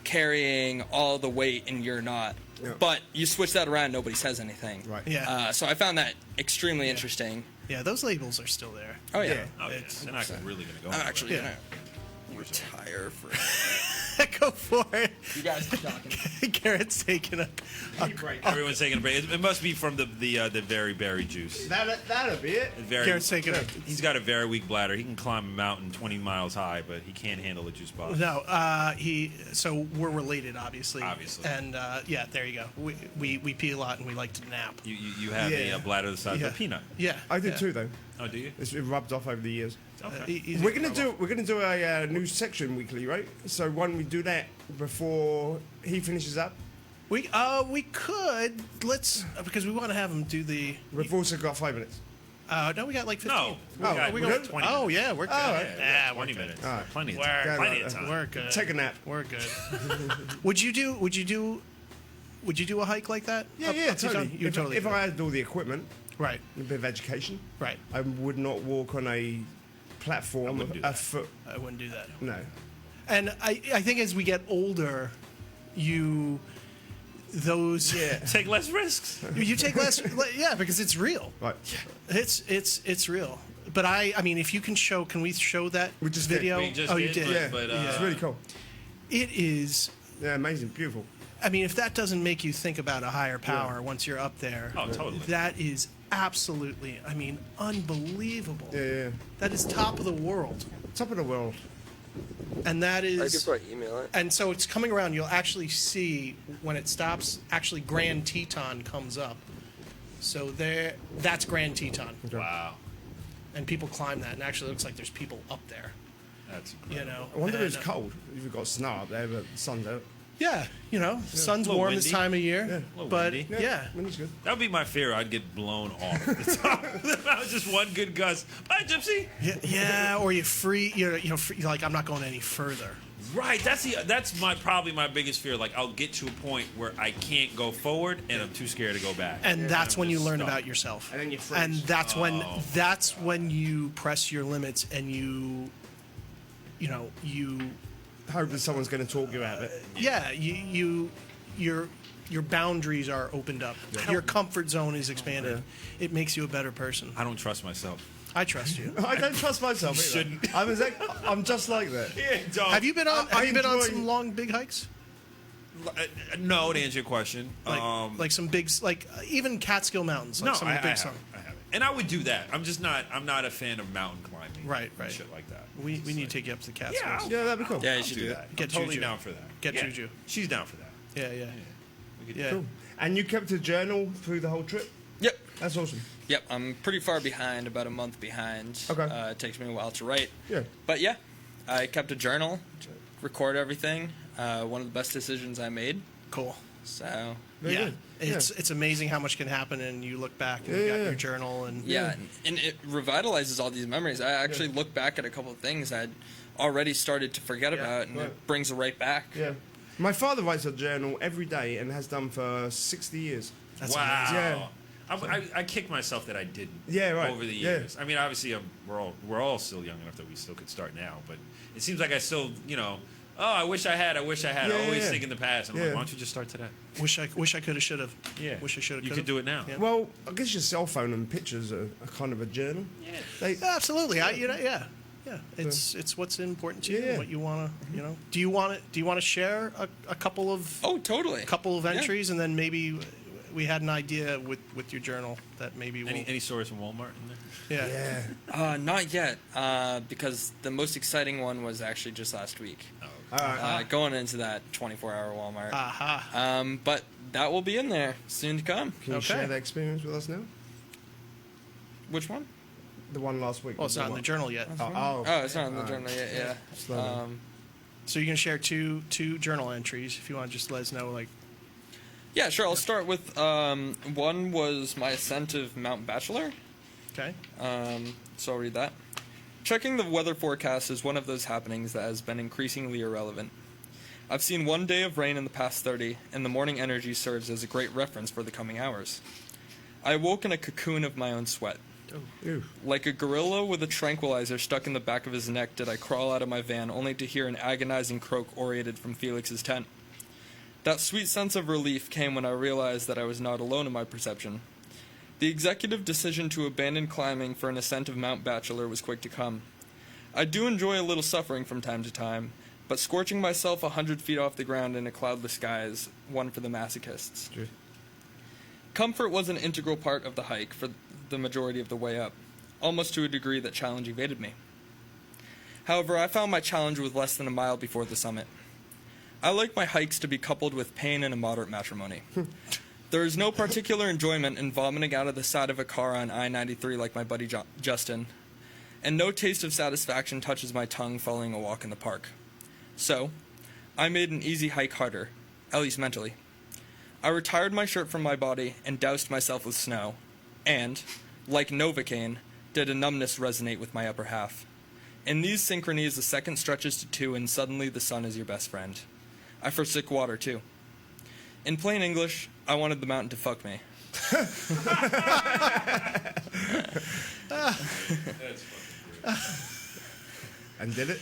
carrying all the weight and you're not? Yeah. But you switch that around, nobody says anything. Right. Yeah. So I found that extremely interesting. Yeah, those labels are still there. Oh, yeah. Yeah. Oh, yeah. It's- They're not really going to go. I'm anywhere. actually Yeah. going to retire for Go for it. You guys keep talking. Garrett's taking a Everyone's taking a break. It must be from the very berry juice. That'll be it. Garrett's taking a He's got a very weak bladder. He can climb a mountain 20 miles high, but he can't handle a juice box. No, so we're related, obviously. Obviously. And yeah, there you go. We pee a lot and we like to nap. You have Yeah. a bladder the size Yeah. of a peanut. Yeah, I did yeah. too, though. Oh, do you? It rubbed off over the years. Okay. Easy We're to gonna rub do off. a new section weekly, right? So why don't we do that before he finishes up? We could because we want to have him do the. We've also got 5 minutes. No, we got like 15. No. We Oh, got, we we got good? 20 Oh minutes. yeah, we're good. Oh, right. Yeah, we're 20 good. minutes. All right. Plenty of We're, time. Go Plenty on, of time. We're good. Take a nap. We're good. Would you do a hike like that? Yeah, Up- yeah, up to totally. town? You would totally. If do I it. had all the equipment, Right, a bit of education, right. I would not walk on a platform wouldn't do a that. foot. I wouldn't do that. No. And I think as we get older, those. Take less risks. You take less. Yeah, because it's real. Right. It's real. But I mean, if you can show, can we show that We just did. video? We just oh, you did, did. but, It's really cool. It is. Yeah, amazing, beautiful. I mean, if that doesn't make you think about a higher power once you're up there, Oh, totally. that is absolutely, I mean, unbelievable. Yeah. That is top of the world. Top of the world. And that is. I could probably email it. And so it's coming around. You'll actually see when it stops. Actually, Grand Teton comes up. So there, that's Grand Teton, Wow. and people climb that. And actually, it looks like there's people up there. That's incredible. You know. I wonder if it's And, cold. You've got snow up there, but the sun's out. Yeah, you know, sun's A little warm this windy. time of year, Yeah. A little but windy. yeah. Wind's good. That would be my fear. I'd get blown off the top. That was just one good gust. Bye, Gypsy. Yeah, or you're you're like, I'm not going any further. Right. That's probably my biggest fear. Like I'll get to a point where I can't go forward, and I'm too scared to go back. And that's I'm when you just learn stuck. about yourself. And then you freeze. And that's when you press your limits and you Hope that someone's going to talk you out of it. yeah, your boundaries are opened up. Your comfort zone is expanded. It makes you a better person. I don't trust myself. I trust you. I don't trust myself either. Shouldn't. I'm just like that. Yeah, don't. Have you been on? I Have you been on enjoy- some long, big hikes? No, to answer your question. Like some big, like even Catskill Mountains, like no, some I big haven't. some. I haven't. And I would do that. I'm not a fan of mountain climbing. Right. And shit like that. We need to take you up to the Catskills. Yeah, I'll- Yeah, that'd be cool. Yeah, you I'll should do do that. that. I'm Get totally Juju. down for that. Get Yeah, Juju. She's down for that. Yeah. We could- Yeah. Cool. And you kept a journal through the whole trip? Yep. That's awesome. Yep, I'm pretty far behind, about a month behind. Okay. It takes me a while to write. Yeah. But yeah, I kept a journal, record everything. One of the best decisions I made. Cool. So Very yeah. good. It's amazing how much can happen, and you look back and you got Yeah. your journal and yeah, and it revitalizes all these memories. I actually look back at a couple of things I'd already started to forget about, and right. it brings it right back. Yeah. My father writes a journal every day and has done for 60 years. That's wow. amazing. I kick myself that I didn't. Yeah, right. Over the Yeah. years. I mean, obviously, we're all still young enough that we still could start now. But it seems like I still, I wish I had. I Yeah, always yeah. think in the past. I'm Yeah. like, why don't you just start today? Wish I could have, should have. Yeah. Wish I should have. You could do it now. Yeah. Well, I guess your cell phone and pictures are kind of a journal. Yeah. They, Absolutely. Yeah. It's what's important to you, Yeah. what you want to, Do you want to share a couple of Oh, totally. couple of entries, and then maybe we had an idea with your journal that maybe we'll, Any stories from Walmart in there? yeah. yeah. Not yet, because the most exciting one was actually just last week. All right. Going into that 24-hour Walmart. Aha. But that will be in there soon to come. Can you Okay. share that experience with us now? Which one? The one last week. Well, it's not in the journal yet. Oh, Oh, it's not in the All journal right. yet. Yeah. Slow down. So you can share two journal entries if you want to just let us know, like, Yeah, sure. I'll start with one was my ascent of Mount Bachelor. okay. So I'll read that. Checking the weather forecast is one of those happenings that has been increasingly irrelevant. I've seen one day of rain in the past 30, and the morning energy serves as a great reference for the coming hours. I awoke in a cocoon of my own sweat. Ew. Like a gorilla with a tranquilizer stuck in the back of his neck did I crawl out of my van only to hear an agonizing croak orated from Felix's tent. That sweet sense of relief came when I realized that I was not alone in my perception. The executive decision to abandon climbing for an ascent of Mount Bachelor was quick to come. I do enjoy a little suffering from time to time, but scorching myself 100 feet off the ground in a cloudless sky is one for the masochists. True. Comfort was an integral part of the hike for the majority of the way up, almost to a degree that challenge evaded me. However, I found my challenge was less than a mile before the summit. I like my hikes to be coupled with pain and a moderate matrimony. There is no particular enjoyment in vomiting out of the side of a car on I-93 like my buddy Justin, and no taste of satisfaction touches my tongue following a walk in the park. So, I made an easy hike harder, at least mentally. I retired my shirt from my body and doused myself with snow, and, like Novocaine, did a numbness resonate with my upper half. In these synchronies, the second stretches to 2 and suddenly the sun is your best friend. I forsook water, too. In plain English, I wanted the mountain to fuck me. And did it?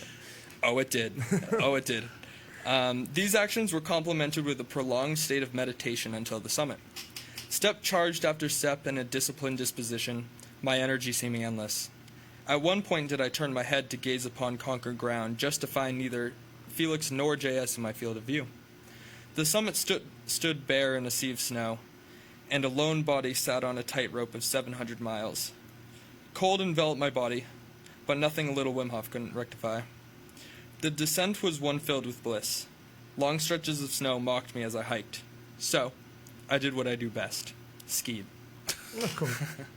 Oh, it did. Oh, it did. These actions were complemented with a prolonged state of meditation until the summit. Step charged after step and a disciplined disposition, my energy seeming endless. At one point did I turn my head to gaze upon conquered ground, just to find neither Felix nor JS in my field of view. The summit stood bare in a sea of snow, and a lone body sat on a tightrope of 700 miles. Cold enveloped my body, but nothing a little Wim Hof couldn't rectify. The descent was one filled with bliss. Long stretches of snow mocked me as I hiked. So, I did what I do best. Skied.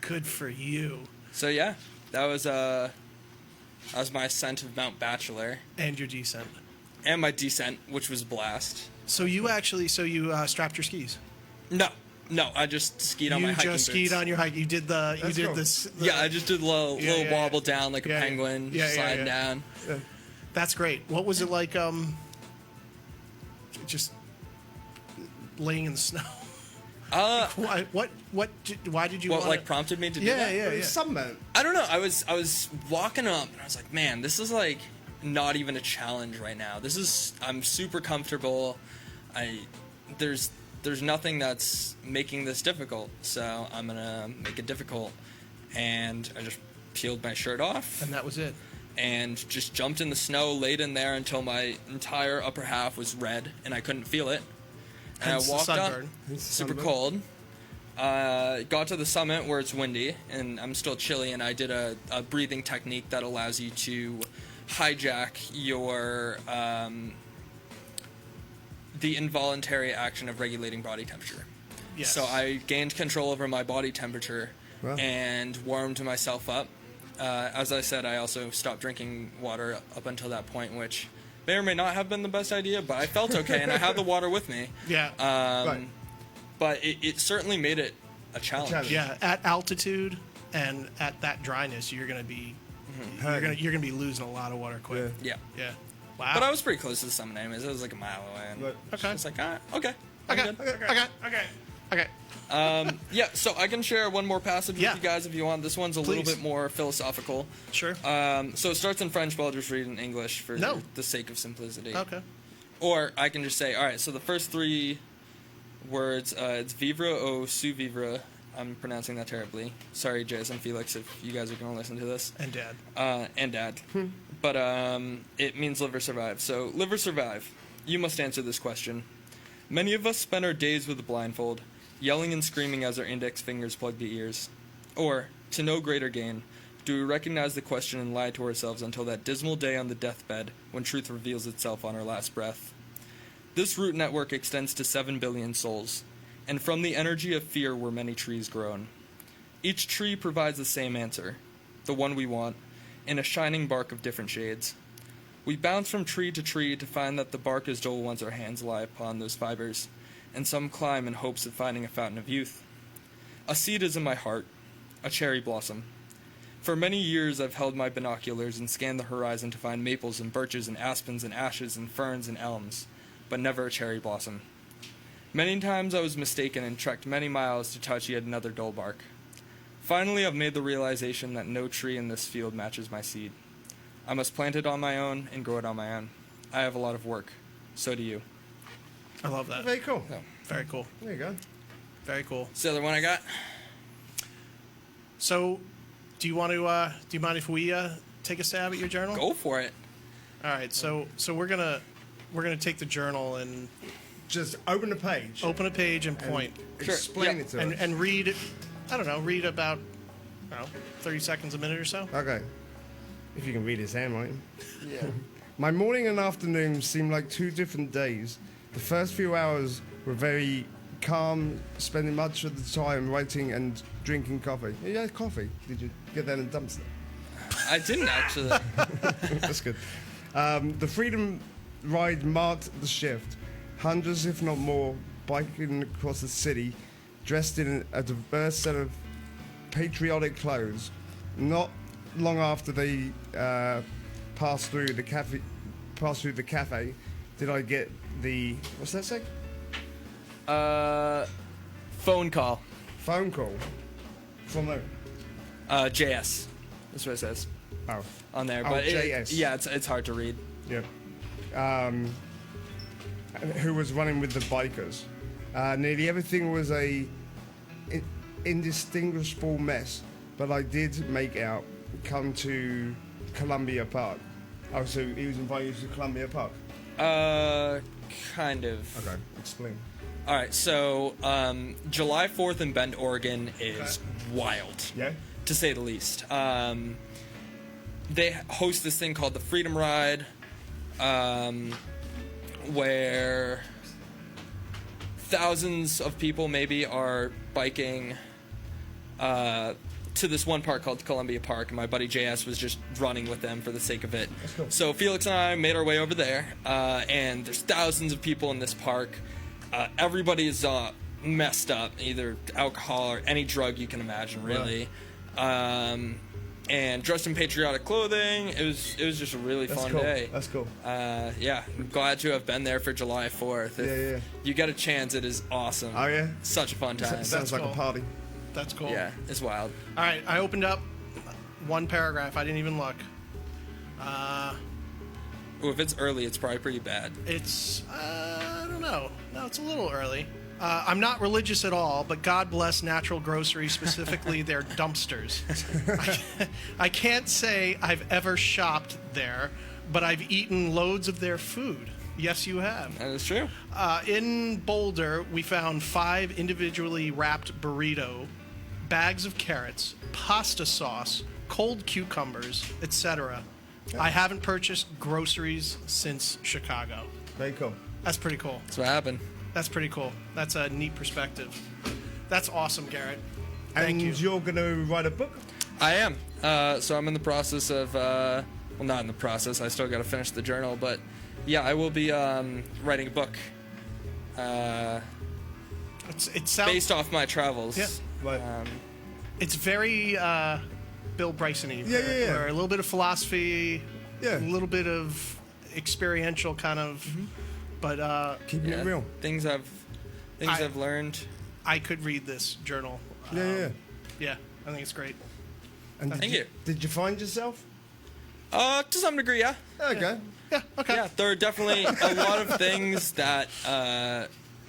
Good for you. So yeah, that was my ascent of Mount Bachelor. And your descent. And my descent, which was a blast. So you strapped your skis? No, I just skied on my hiking boots. You just skied on your hike. You did this. Yeah, I just did a little wobble down like a penguin, sliding down. Yeah. That's great. What was it like? Just laying in the snow. Why did you? What prompted me to do that? Yeah. Sunburn. I don't know. I was walking up and I was like, man, this is like not even a challenge right now. I'm super comfortable. There's nothing that's making this difficult, so I'm gonna make it difficult. And I just peeled my shirt off. And that was it. And just jumped in the snow, laid in there until my entire upper half was red and I couldn't feel it. And I walked up, super cold. Got to the summit where it's windy and I'm still chilly, and I did a breathing technique that allows you to hijack your the involuntary action of regulating body temperature. Yes. So I gained control over my body temperature and warmed myself up. As I said, I also stopped drinking water up until that point, which may or may not have been the best idea, but I felt okay, and I had the water with me. Yeah. But it certainly made it a challenge. Yeah, at altitude and at that dryness, you're gonna be you're gonna be losing a lot of water quick. Yeah. Wow. But I was pretty close to the summit anyways. It was like a mile away. And okay. It's like, okay. Okay. Yeah, so I can share one more passage with you guys if you want. This one's a little bit more philosophical. Sure. So it starts in French, but I'll just read it in English for the sake of simplicity. Okay. Or I can just say, all right, so the first three words, it's vivre au sous vivre. I'm pronouncing that terribly. Sorry, Jason and Felix, if you guys are going to listen to this. And Dad. And Dad. But it means live or survive. So, live or survive? You must answer this question. Many of us spend our days with a blindfold, yelling and screaming as our index fingers plug the ears. Or, to no greater gain, do we recognize the question and lie to ourselves until that dismal day on the deathbed when truth reveals itself on our last breath? This root network extends to 7 billion souls, and from the energy of fear were many trees grown. Each tree provides the same answer, the one we want, in a shining bark of different shades. We bounce from tree to tree to find that the bark is dull once our hands lie upon those fibers, and some climb in hopes of finding a fountain of youth. A seed is in my heart, a cherry blossom. For many years I've held my binoculars and scanned the horizon to find maples and birches and aspens and ashes and ferns and elms, but never a cherry blossom. Many times I was mistaken and trekked many miles to touch yet another dull bark. Finally I've made the realization that no tree in this field matches my seed. I must plant it on my own and grow it on my own. I have a lot of work. So do you. I love that. Very cool. So, Very cool. There you go. Very cool. it's the other one I got. So, do you mind if we take a stab at your journal? Go for it. All right. So we're gonna take the journal and Just open the page. open a page and point Sure, Explain yeah. it to us. and read. I don't know. Read about 30 seconds a minute or so. Okay. If you can read his handwriting. Yeah. My morning and afternoon seemed like 2 different days. The first few hours were very calm, spending much of the time writing and drinking coffee. You had coffee? Did you get that in the dumpster? I didn't actually. That's good. The Freedom Ride marked the shift. Hundreds, if not more, biking across the city, dressed in a diverse set of patriotic clothes. Not long after they passed through the cafe, did I get the what's that say? Phone call. Phone call from who? JS. That's what it says Oh, on there. Oh, But JS. it's hard to read. yeah. who was running with the bikers. Nearly everything was a indistinguishable mess, but I did make out come to Columbia Park. Oh, so he was inviting you to Columbia Park? Kind of. Okay, explain. All right, so July 4th in Bend, Oregon is wild, Yeah? to say the least. They host this thing called the Freedom Ride, where thousands of people maybe are biking to this one park called Columbia Park, and my buddy JS was just running with them for the sake of it. Cool. So Felix and I made our way over there, and there's thousands of people in this park. Everybody is messed up, either alcohol or any drug you can imagine, really. And dressed in patriotic clothing. It was just a really fun day. That's cool. Yeah, I'm glad to have been there for July 4th. If you get a chance, it is awesome. Oh, yeah? Such a fun time. Sounds like cool. a party. That's cool. Yeah, it's wild. All right, I opened up one paragraph. I didn't even look. Ooh, if it's early, it's probably pretty bad. It's, I don't know. No, it's a little early. I'm not religious at all, but God bless natural grocery, specifically their dumpsters. I can't say I've ever shopped there, but I've eaten loads of their food. Yes, you have. That is true. In Boulder, we found 5 individually wrapped burrito, bags of carrots, pasta sauce, cold cucumbers, etc. I haven't purchased groceries since Chicago. Very cool. That's pretty cool. That's what happened. That's pretty cool. That's a neat perspective. That's awesome, Garrett. And Thank you. you're going to write a book? I am. So I'm in the process of, well, not in the process. I still got to finish the journal, but yeah, I will be writing a book. It sounds based off my travels. Yeah. Right. It's very Bill Bryson-y. Yeah. Where a little bit of philosophy, Yeah. a little bit of experiential kind of, but Keeping it real. Things I've learned. I could read this journal. Yeah. Yeah, I think it's great. And Thank you. Did you find yourself? To some degree, yeah. Okay. Yeah, okay. Yeah, there are definitely a lot of things that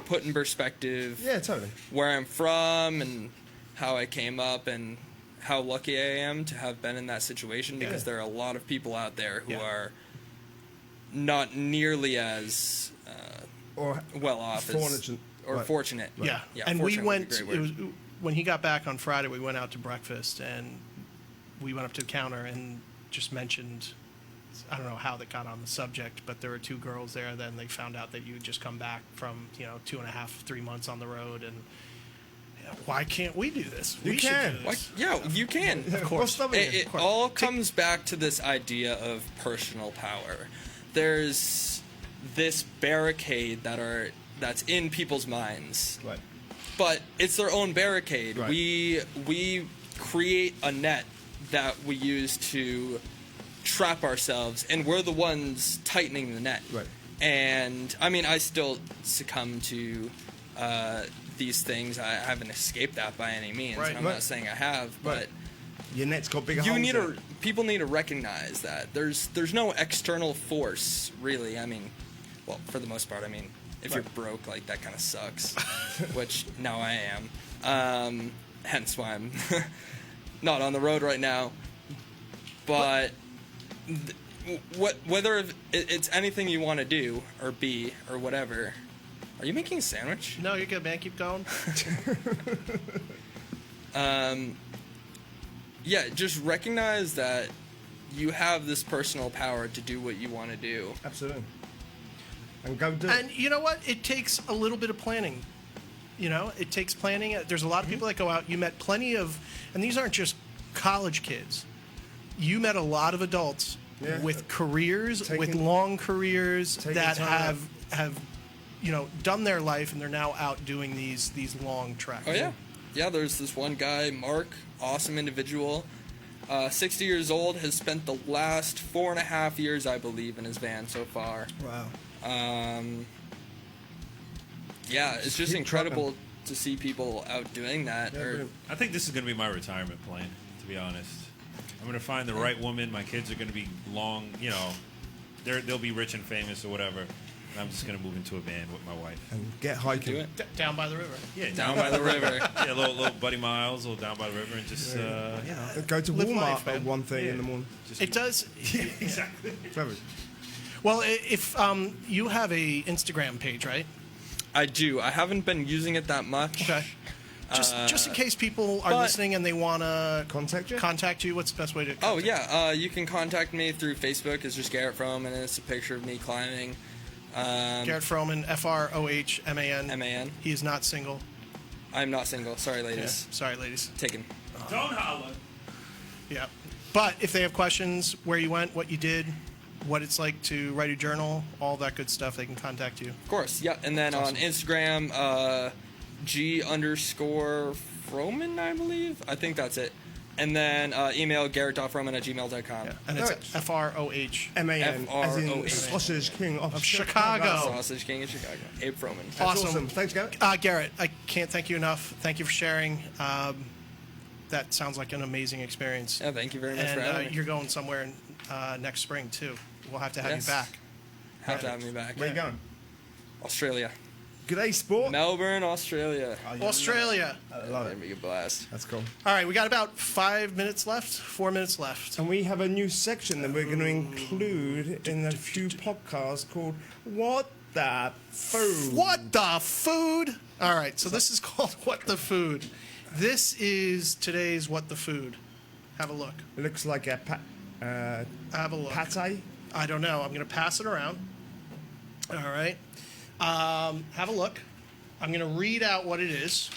put in perspective Yeah, totally. where I'm from and how I came up and how lucky I am to have been in that situation, because there are a lot of people out there who are not nearly as Or well off fortunate. or fortunate. Yeah. Yeah, And we fortunate would went, be a great it word. was, when he got back on Friday, we went out to breakfast and we went up to the counter and just mentioned, I don't know how they got on the subject, but there were 2 girls there. Then they found out that you had just come back from, 2.5, 3 months on the road. And why can't we do this? You We can. should do Why- this. yeah, you can. Of course. It all comes back to this idea of personal power. There's this barricade that's in people's minds, Right. but it's their own barricade. Right. We create a net that we use to trap ourselves, and we're the ones tightening the net. Right. And I mean, I still succumb to these things. I haven't escaped that by any means. Right. And I'm Right. not saying I have, but Right. Your net's got bigger you holes need in it. people need to recognize that there's no external force, really. I mean, well, for the most part, I mean, if you're broke, like, that kind of sucks, which now I am. Hence why I'm not on the road right now. But whether it's anything you want to do or be or whatever. Are you making a sandwich? No, you're good, man. Keep going. Yeah, just recognize that you have this personal power to do what you want to do. Absolutely. And go do And it. you know what? It takes a little bit of planning. It takes planning. There's a lot of people that go out. You met plenty of, and these aren't just college kids. You met a lot of adults with careers, with long careers that have done their life, and they're now out doing these long treks. Oh, yeah. Yeah, there's this one guy, Mark, awesome individual, 60 years old, has spent the last 4.5 years, I believe, in his van so far. Wow. Yeah, it's just keep incredible to see people out doing that. I think this is going to be my retirement plan, to be honest. I'm going to find the right woman. My kids are going to be long, they'll be rich and famous or whatever. I'm just gonna move into a van with my wife. And get hiking. Do it. Down by the river. Yeah, Down by the river. Yeah, little Buddy Miles, a little down by the river, and just Go to Live Walmart life, at man. 1:30 in the morning. just It does. exactly. Perfect. Well, if you have a Instagram page, right? I do. I haven't been using it that much. Okay. Just in case people are but- listening and they want to Contact you? what's the best way to? Oh contact yeah, you can contact me through Facebook. It's just Garrett Frohman, and it's a picture of me climbing. Garrett Frohman, Frohman. MAN. He is not single. I'm not single. Sorry, Yeah. ladies. Sorry, ladies. Taken. Don't holler. Yeah. But if they have questions, where you went, what you did, what it's like to write a journal, all that good stuff, they can contact you. Of course. Yeah. And then on Instagram, G_Frohman, I believe. I think that's it. And then email garrett.frohman@gmail.com. Yeah. And it's Froh. MAN, as in F-R-O-H. Sausage King of Chicago. Sausage King in Chicago. Abe Frohman. That's Awesome. awesome. Thanks, Garrett. Garrett, I can't thank you enough. Thank you for sharing. That sounds like an amazing experience. Yeah, thank you very much for having And me. you're going somewhere next spring, too. We'll have to have Yes. you back. Have to have me back. Where you going? Australia. G'day, sport. Melbourne, Australia. Australia. I love That'd it. be a blast. That's cool. All right, we got about 4 minutes left. And we have a new section that we're going to include in a few podcasts called What the Food? What the food? All right, so this is called What the Food. This is today's What the Food. Have a look. It looks like a Have a look. pate. I don't know. I'm going to pass it around. All right. Have a look. I'm going to read out what it is.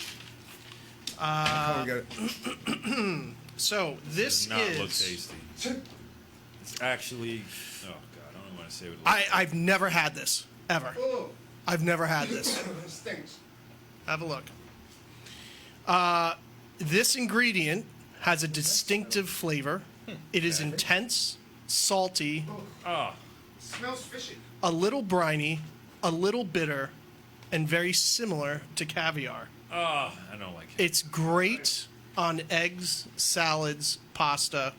Can't get it. So this Does not is. look tasty. It's actually. Oh God, I don't even want to say what. I've never had this ever. Oh, I've never had this. it stinks. Have a look. This ingredient has a distinctive flavor. It is intense, salty, Oh, Smells fishy. a little briny, a little bitter, and very similar to caviar. I don't like it. It's great on eggs, salads, pasta,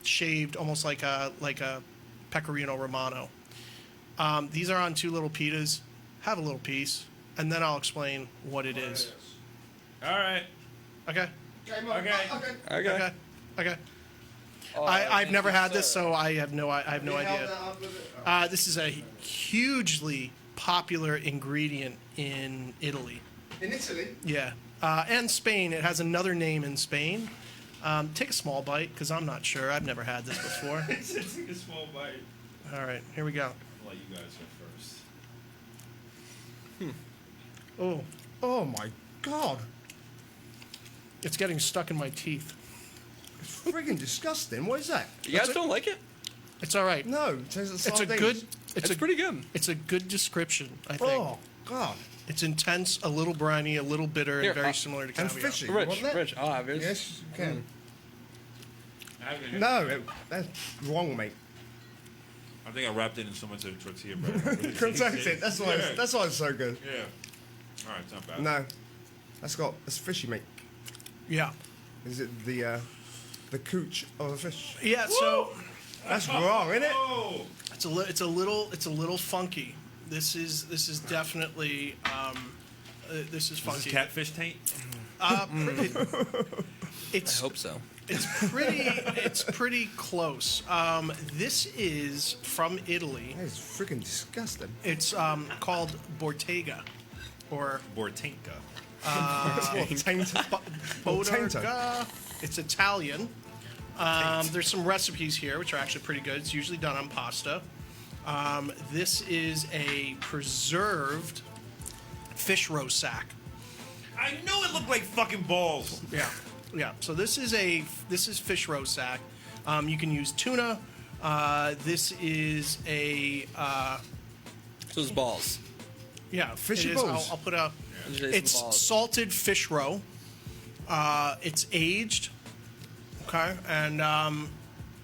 shaved almost like a pecorino romano. These are on 2 little pitas. Have a little piece, and then I'll explain what it is. All right. Okay. Okay. Okay. Okay. Oh, I've never thank you, had this, sir. so I have no idea. This is a hugely popular ingredient in Italy. In Italy? Yeah. And Spain. It has another name in Spain. Take a small bite, because I'm not sure. I've never had this before. It's just like a small bite. All right, here we go. I'll let you guys go first. Oh, Oh my god. it's getting stuck in my teeth. It's friggin' disgusting. What is that? You guys don't like it? It's all right. No, it tastes like It's a sardines. good. It's pretty good. It's a good description, I think. Oh, god. It's intense, a little briny, a little bitter, Here, and very similar to And caviar. fishy. Rich, wasn't it? Rich, I'll have yours. Yes, you can. I No, that's wrong, mate. think I wrapped it in so much of tortilla bread. Contact that's why. That's why it's so good. Yeah. All right, it's not bad. No, that's fishy, mate. Yeah. Is it the cooch of a fish? Yeah. So That's wrong, isn't it? Oh. it's a little funky. This is definitely this is Is funky. this catfish taint? It's I hope so. it's pretty close. This is from Italy. That is freaking disgusting. It's called Bottega, or Bortenka. Bottega. It's Italian. There's some recipes here which are actually pretty good. It's usually done on pasta. This is a preserved fish roe sack. I knew it looked like fucking balls. Yeah. So this is fish roe sack. You can use tuna. This is a So it's balls. Fishy it is. balls. I'll put a. Just some It's balls. salted fish roe. It's aged. Okay, and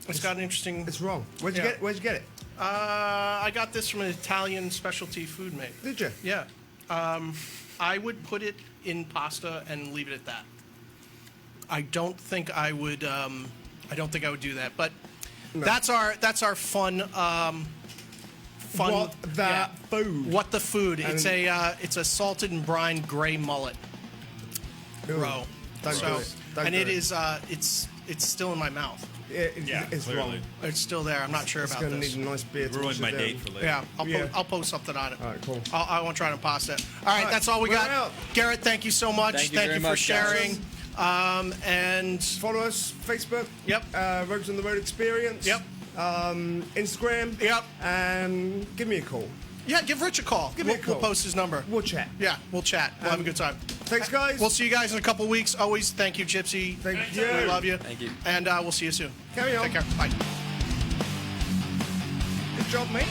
it's got an interesting. It's wrong. Where'd you Yeah. get it? Where'd you get it? I got this from an Italian specialty food maker. Did you? Yeah. I would put it in pasta and leave it at that. I don't think I would do that. But No. that's our fun fun. What the food? What the food? And- It's a salted and brined gray mullet Ooh, roe. don't do it. Don't And do it is it's still in my mouth. It's clearly. wrong. It's still there. I'm not sure It's about going to this. need a nice beer to Ruined wash my it date down. for later. Yeah, Yeah. I'll post something on it. All right, cool. I won't try to post it. All right, right, that's all we we're got. out. Garrett, thank you so much. Thank you very for much, guys. sharing. And Follow us, Facebook. Yep. Roads on the Road Experience. Yep. Instagram. Yep. And give me a call. yeah, give Rich a call. Give me a call. We'll post his number. We'll chat. Yeah, we'll chat. We'll have a good time. Thanks, guys. We'll see you guys in a couple weeks. Always thank you, Gypsy. Thank you. We love you. Thank you. And we'll see you soon. Carry on. Take care. Bye. Good job, mate.